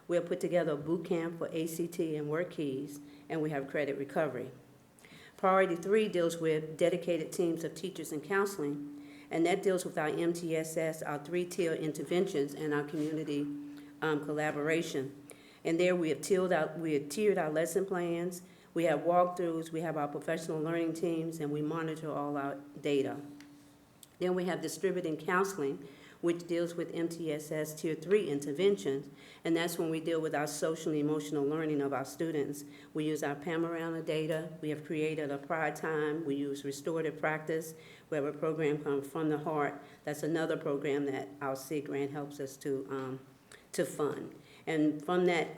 We have put together a boot camp for ACT and work keys, and we have credit recovery. Priority 3 deals with dedicated teams of teachers and counseling, and that deals with our MTSS, our 3-tier interventions, and our community collaboration. And there we have tiered our lesson plans. We have walkthroughs, we have our professional learning teams, and we monitor all our data. Then we have distributing counseling, which deals with MTSS Tier 3 interventions, and that's when we deal with our social and emotional learning of our students. We use our Panorama data, we have created a Pride Time, we use restorative practice, we have a program called From the Heart. That's another program that our SIG grant helps us to fund. And from that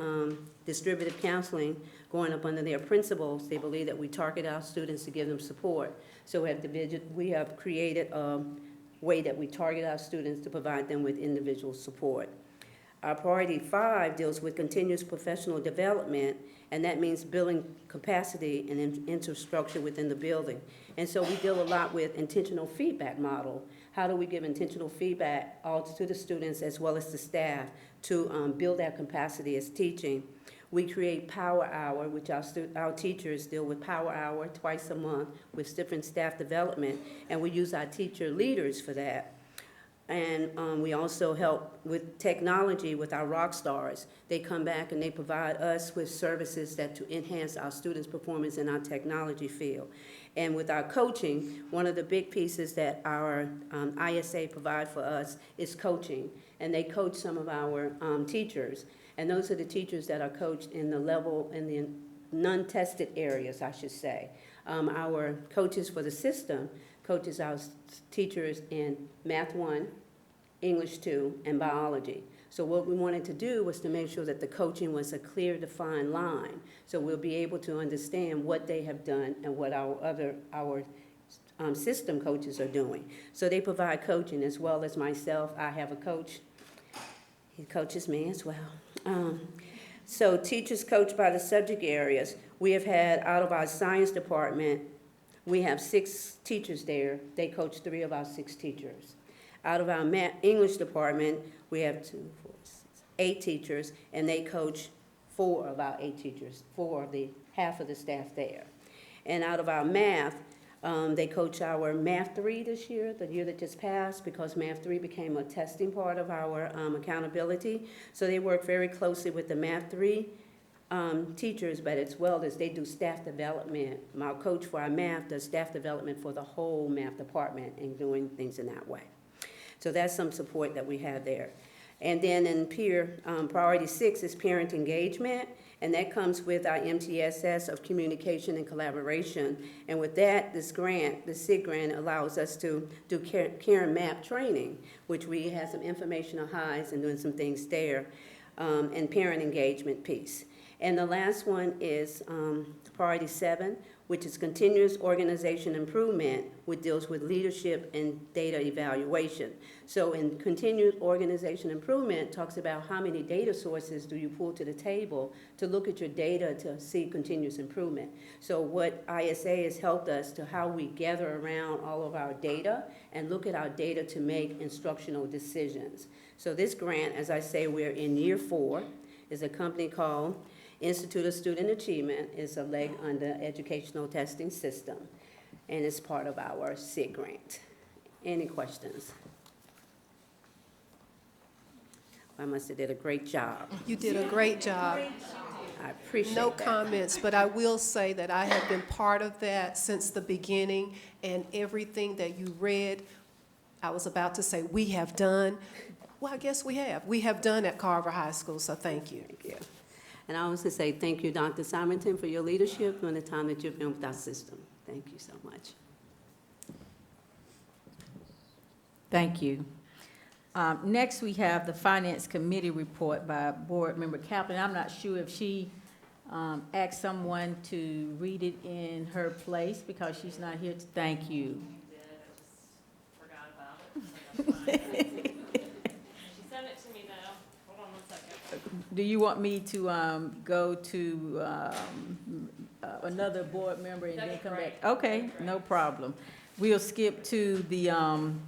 distributive counseling, going up under their principles, they believe that we target our students to give them support. So we have created a way that we target our students to provide them with individual support. Our priority 5 deals with continuous professional development, and that means building capacity and infrastructure within the building. And so we deal a lot with intentional feedback model. How do we give intentional feedback all to the students as well as the staff to build that capacity as teaching? We create Power Hour, which our teachers deal with Power Hour twice a month with different staff development, and we use our teacher leaders for that. And we also help with technology with our rock stars. They come back and they provide us with services to enhance our students' performance in our technology field. And with our coaching, one of the big pieces that our ISA provide for us is coaching. And they coach some of our teachers. And those are the teachers that are coached in the non-tested areas, I should say. Our coaches for the system coaches our teachers in Math 1, English 2, and Biology. So what we wanted to do was to make sure that the coaching was a clear, defined line, so we'll be able to understand what they have done and what our system coaches are doing. So they provide coaching as well as myself. I have a coach. He coaches me as well. So teachers coach by the subject areas. We have had, out of our science department, we have 6 teachers there. They coach 3 of our 6 teachers. Out of our English department, we have 8 teachers, and they coach 4 of our 8 teachers, half of the staff there. And out of our math, they coach our Math 3 this year, the year that just passed, because Math 3 became a testing part of our accountability. So they work very closely with the Math 3 teachers, but as well as they do staff development. My coach for our math does staff development for the whole math department and doing things in that way. So that's some support that we have there. And then in priority 6 is parent engagement, and that comes with our MTSS of communication and collaboration. And with that, this grant, the SIG grant, allows us to do care and map training, which we have some information on highs and doing some things there, and parent engagement piece. And the last one is priority 7, which is continuous organization improvement, which deals with leadership and data evaluation. So in continuous organization improvement, talks about how many data sources do you pull to the table to look at your data to see continuous improvement. So what ISA has helped us to how we gather around all of our data and look at our data to make instructional decisions. So this grant, as I say, we're in year 4, is a company called Institute of Student Achievement. Is a leg under educational testing system, and it's part of our SIG grant. Any questions? I must have did a great job. You did a great job. I appreciate No that. comments, but I will say that I have been part of that since the beginning, and everything that you read, I was about to say, we have done. Well, I guess we have. We have done at Carver High School, so thank you. Thank you. And I want to say thank you, Dr. Simonton, for your leadership during the time that you've been with our system. Thank you so much. Thank you. Next, we have the Finance Committee report by Board Member Kaplan. I'm not sure if she asked someone to read it in her place because she's not here to thank you. Forgot about it. She sent it to me though. Hold on 1 second. Do you want me to go to another board member and then That'd be come back? great. Okay, no problem. We'll skip to the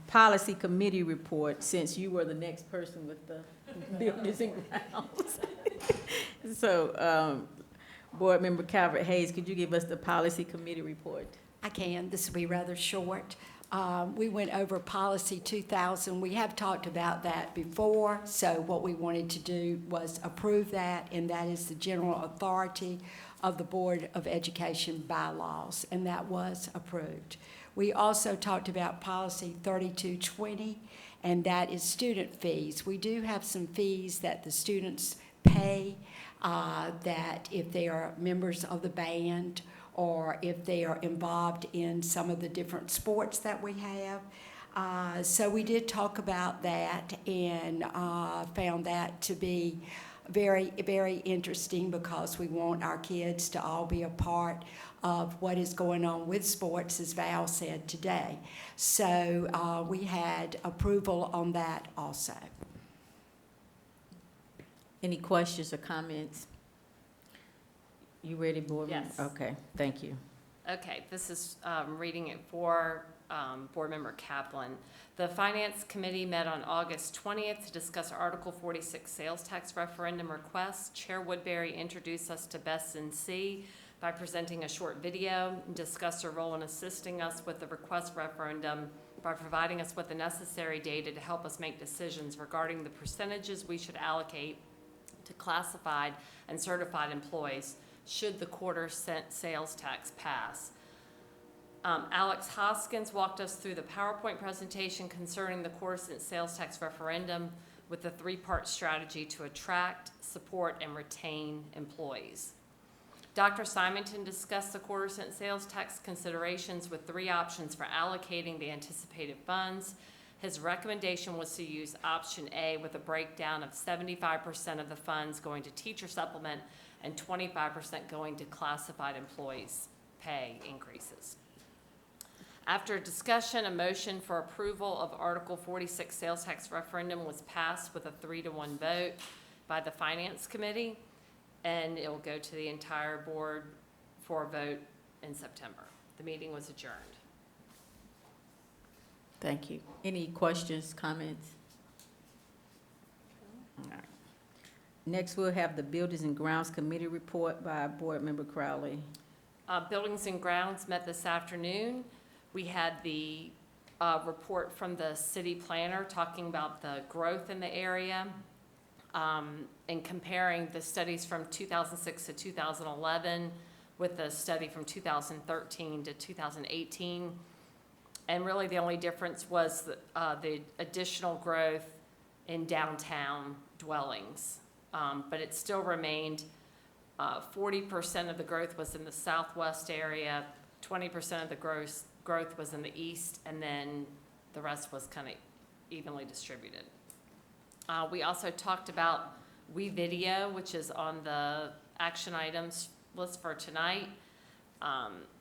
Policy Committee report since you were the next person with the buildings and grounds. So, Board Member Calvert-Hayes, could you give us the Policy Committee report? I can. This will be rather short. We went over Policy 2000. We have talked about that before, so what we wanted to do was approve that, and that is the general authority of the Board of Education bylaws, and that was approved. We also talked about Policy 3220, and that is student fees. We do have some fees that the students pay, that if they are members of the band or if they are involved in some of the different sports that we have. So we did talk about that and found that to be very, very interesting because we want our kids to all be a part of what is going on with sports, as Val said today. So we had approval on that also. Any questions or comments? You ready, Board Member? Yes. Okay, thank you. Okay, this is reading it for Board Member Kaplan. The Finance Committee met on August 20th to discuss Article 46 sales tax referendum request. Chair Woodbury introduced us to Best in C by presenting a short video and discussed her role in assisting us with the request referendum by providing us with the necessary data to help us make decisions regarding the percentages we should allocate to classified and certified employees should the quarter-cent sales tax pass. Alex Hoskins walked us through the PowerPoint presentation concerning the quarter-cent sales tax referendum with the three-part strategy to attract, support, and retain employees. Dr. Simonton discussed the quarter-cent sales tax considerations with 3 options for allocating the anticipated funds. His recommendation was to use option A with a breakdown of 75% of the funds going to teacher supplement and 25% going to classified employees' pay increases. After discussion, a motion for approval of Article 46 sales tax referendum was passed with a 3-to-1 vote by the Finance Committee, and it will go to the entire board for a vote in September. The meeting was adjourned. Thank you. Any questions, comments? All right. Next, we'll have the Buildings and Grounds Committee report by Board Member Crowley. Buildings and Grounds met this afternoon. We had the report from the city planner talking about the growth in the area and comparing the studies from 2006 to 2011 with the study from 2013 to 2018. And really the only difference was the additional growth in downtown dwellings. But it still remained 40% of the growth was in the southwest area, 20% of the growth was in the east, and then the rest was kind of evenly distributed. We also talked about Wevideo, which is on the action items list for tonight,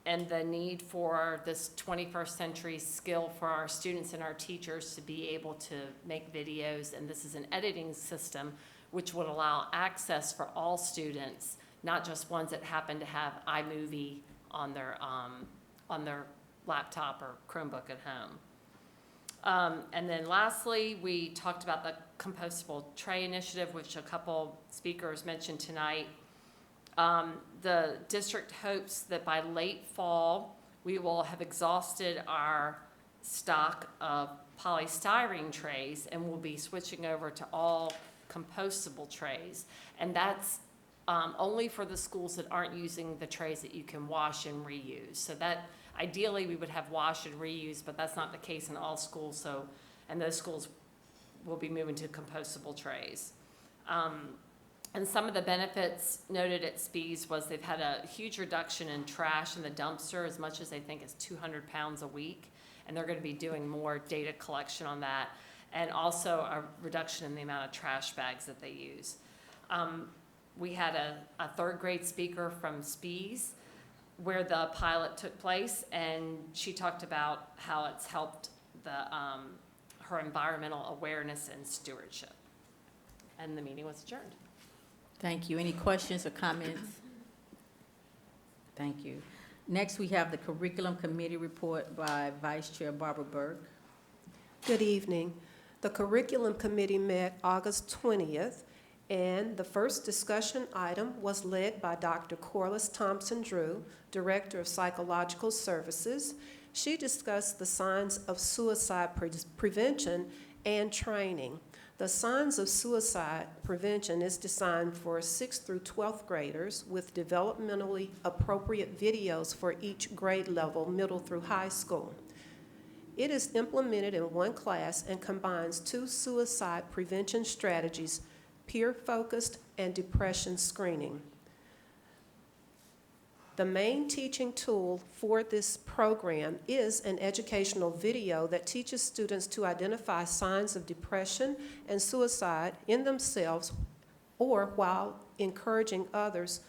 and the need for this 21st century skill for our students and our teachers to be able to make videos. And this is an editing system which would allow access for all students, not just ones that happen to have iMovie on their laptop or Chromebook at home. And then lastly, we talked about the Compostable Tray Initiative, which a couple speakers mentioned tonight. The district hopes that by late fall, we will have exhausted our stock of polystyrene trays and we'll be switching over to all compostable trays. And that's only for the schools that aren't using the trays that you can wash and reuse. So that, ideally, we would have wash and reuse, but that's not the case in all schools. So, and those schools will be moving to compostable trays. And some of the benefits noted at SPEES was they've had a huge reduction in trash in the dumpster, as much as they think is 200 pounds a week. And they're going to be doing more data collection on that. And also a reduction in the amount of trash bags that they use. We had a third grade speaker from SPEES where the pilot took place, and she talked about how it's helped her environmental awareness and stewardship. And the meeting was adjourned. Thank you. Any questions or comments? Thank you. Next, we have the Curriculum Committee report by Vice Chair Barbara Burke. Good evening. The Curriculum Committee met August 20th, and the first discussion item was led by Dr. Corliss Thompson-Drew, Director of Psychological Services. She discussed the signs of suicide prevention and training. The Signs of Suicide Prevention is designed for 6th through 12th graders with developmentally appropriate videos for each grade level, middle through high school. It is implemented in one class and combines 2 suicide prevention strategies, peer-focused and depression screening. The main teaching tool for this program is an educational video that teaches students to identify signs of depression and suicide in themselves or while encouraging others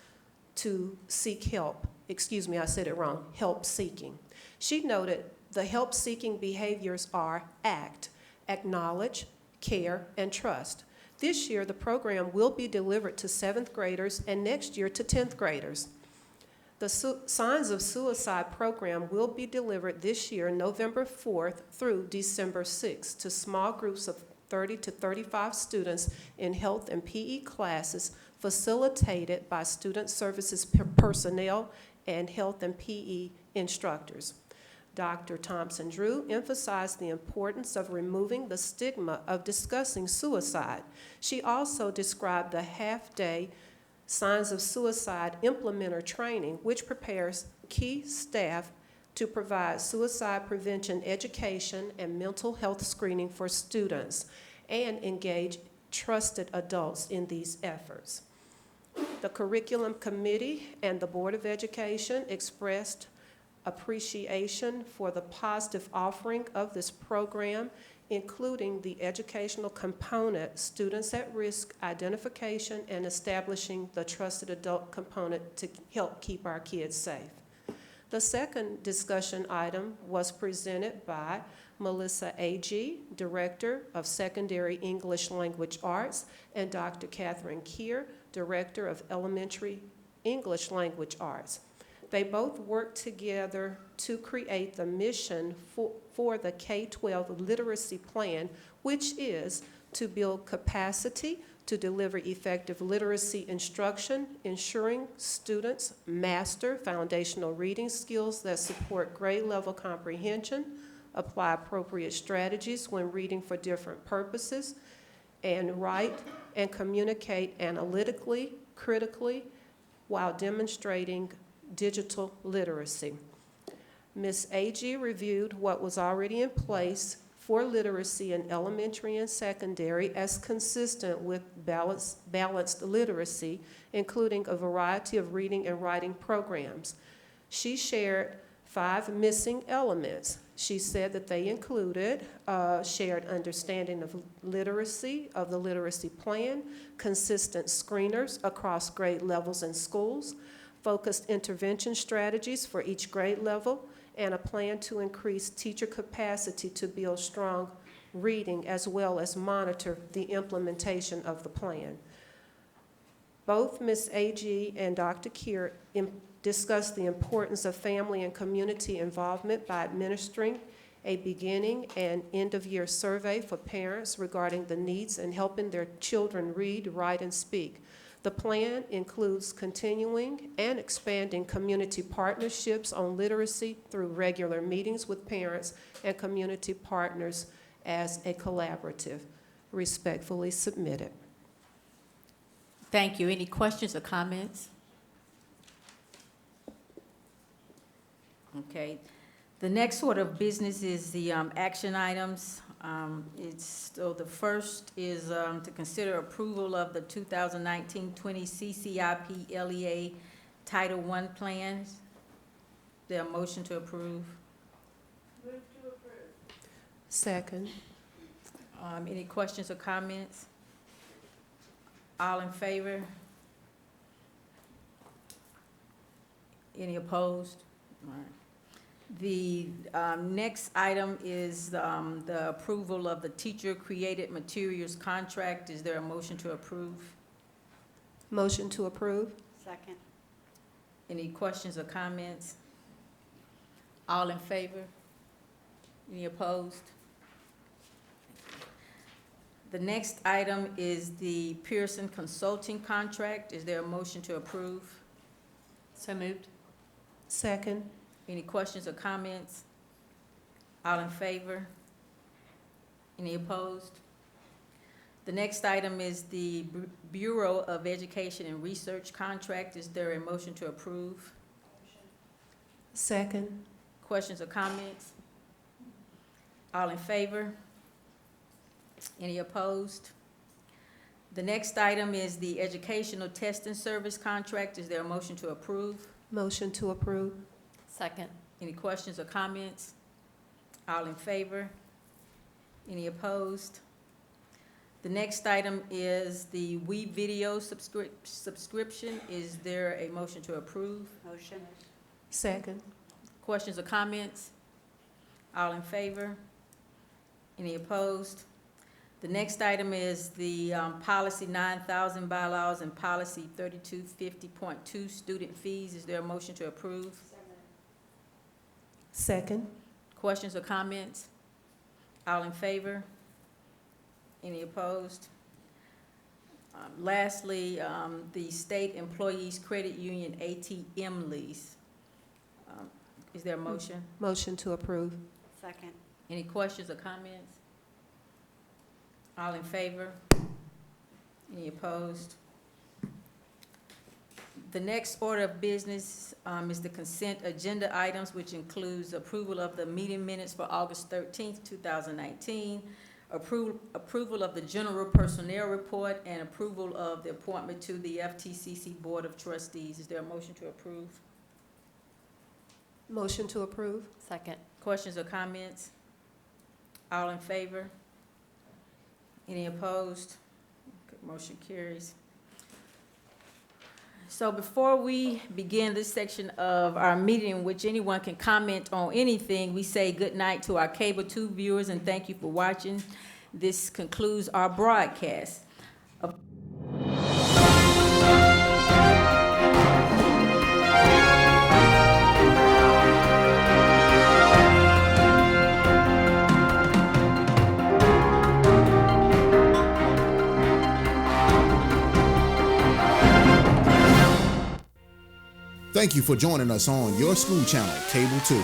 to seek help. Excuse me, I said it wrong, help seeking. She noted the help-seeking behaviors are ACT, acknowledge, care, and trust. This year, the program will be delivered to 7th graders and next year to 10th graders. The Signs of Suicide program will be delivered this year, November 4th through December 6th, to small groups of 30 to 35 students in health and PE classes facilitated by student services personnel and health and PE instructors. Dr. Thompson-Drew emphasized the importance of removing the stigma of discussing suicide. She also described the half-day Signs of Suicide implementer training, which prepares key staff to provide suicide prevention education and mental health screening for students and engage trusted adults in these efforts. The Curriculum Committee and the Board of Education expressed appreciation for the positive offering of this program, including the educational component, students at risk identification, and establishing the trusted adult component to help keep our kids safe. The second discussion item was presented by Melissa Agee, Director of Secondary English Language Arts, and Dr. Catherine Keir, Director of Elementary English Language Arts. They both worked together to create the mission for the K-12 literacy plan, which is to build capacity to deliver effective literacy instruction, ensuring students master foundational reading skills that support grade-level comprehension, apply appropriate strategies when reading for different purposes, and write and communicate analytically, critically, while demonstrating digital literacy. Ms. Agee reviewed what was already in place for literacy in elementary and secondary as consistent with balanced literacy, including a variety of reading and writing programs. She shared 5 missing elements. She said that they included shared understanding of literacy, of the literacy plan, consistent screeners across grade levels in schools, focused intervention strategies for each grade level, and a plan to increase teacher capacity to build strong reading as well as monitor the implementation of the plan. Both Ms. Agee and Dr. Keir discussed the importance of family and community involvement by administering a beginning and end-of-year survey for parents regarding the needs and helping their children read, write, and speak. The plan includes continuing and expanding community partnerships on literacy through regular meetings with parents and community partners as a collaborative. Respectfully submitted. Thank you. Any questions or comments? Okay. The next order of business is the action items. So the first is to consider approval of the 2019-20 CCIP LEA Title I plans. There a motion to approve? Second. Any questions or comments? All in favor? Any opposed? All right. The next item is the approval of the teacher-created materials contract. Is there a motion to approve? Motion to approve. Second. Any questions or comments? All in favor? Any opposed? The next item is the Pearson consulting contract. Is there a motion to approve? So moved. Second. Any questions or comments? All in favor? Any opposed? The next item is the Bureau of Education and Research contract. Is there a motion to approve? Second. Questions or comments? All in favor? Any opposed? The next item is the Educational Testing Service contract. Is there a motion to approve? Motion to approve. Second. Any questions or comments? All in favor? Any opposed? The next item is the Wevideo subscription. Is there a motion to approve? Motion. Second. Questions or comments? All in favor? Any opposed? The next item is the Policy 9000 bylaws and Policy 3250.2 student fees. Is there a motion to approve? Second. Questions or comments? All in favor? Any opposed? Lastly, the State Employees Credit Union ATM lease. Is there a motion? Motion to approve. Second. Any questions or comments? All in favor? Any opposed? The next order of business is the consent agenda items, which includes approval of the meeting minutes for August 13th, 2019, approval of the general personnel report, and approval of the appointment to the FTCC Board of Trustees. Is there a motion to approve? Motion to approve. Second. Questions or comments? All in favor? Any opposed? Okay, motion carries. So before we begin this section of our meeting in which anyone can comment on anything, we say good night to our Cable 2 viewers and thank you for watching. This concludes our broadcast. Thank you for joining us on your school channel, Cable 2.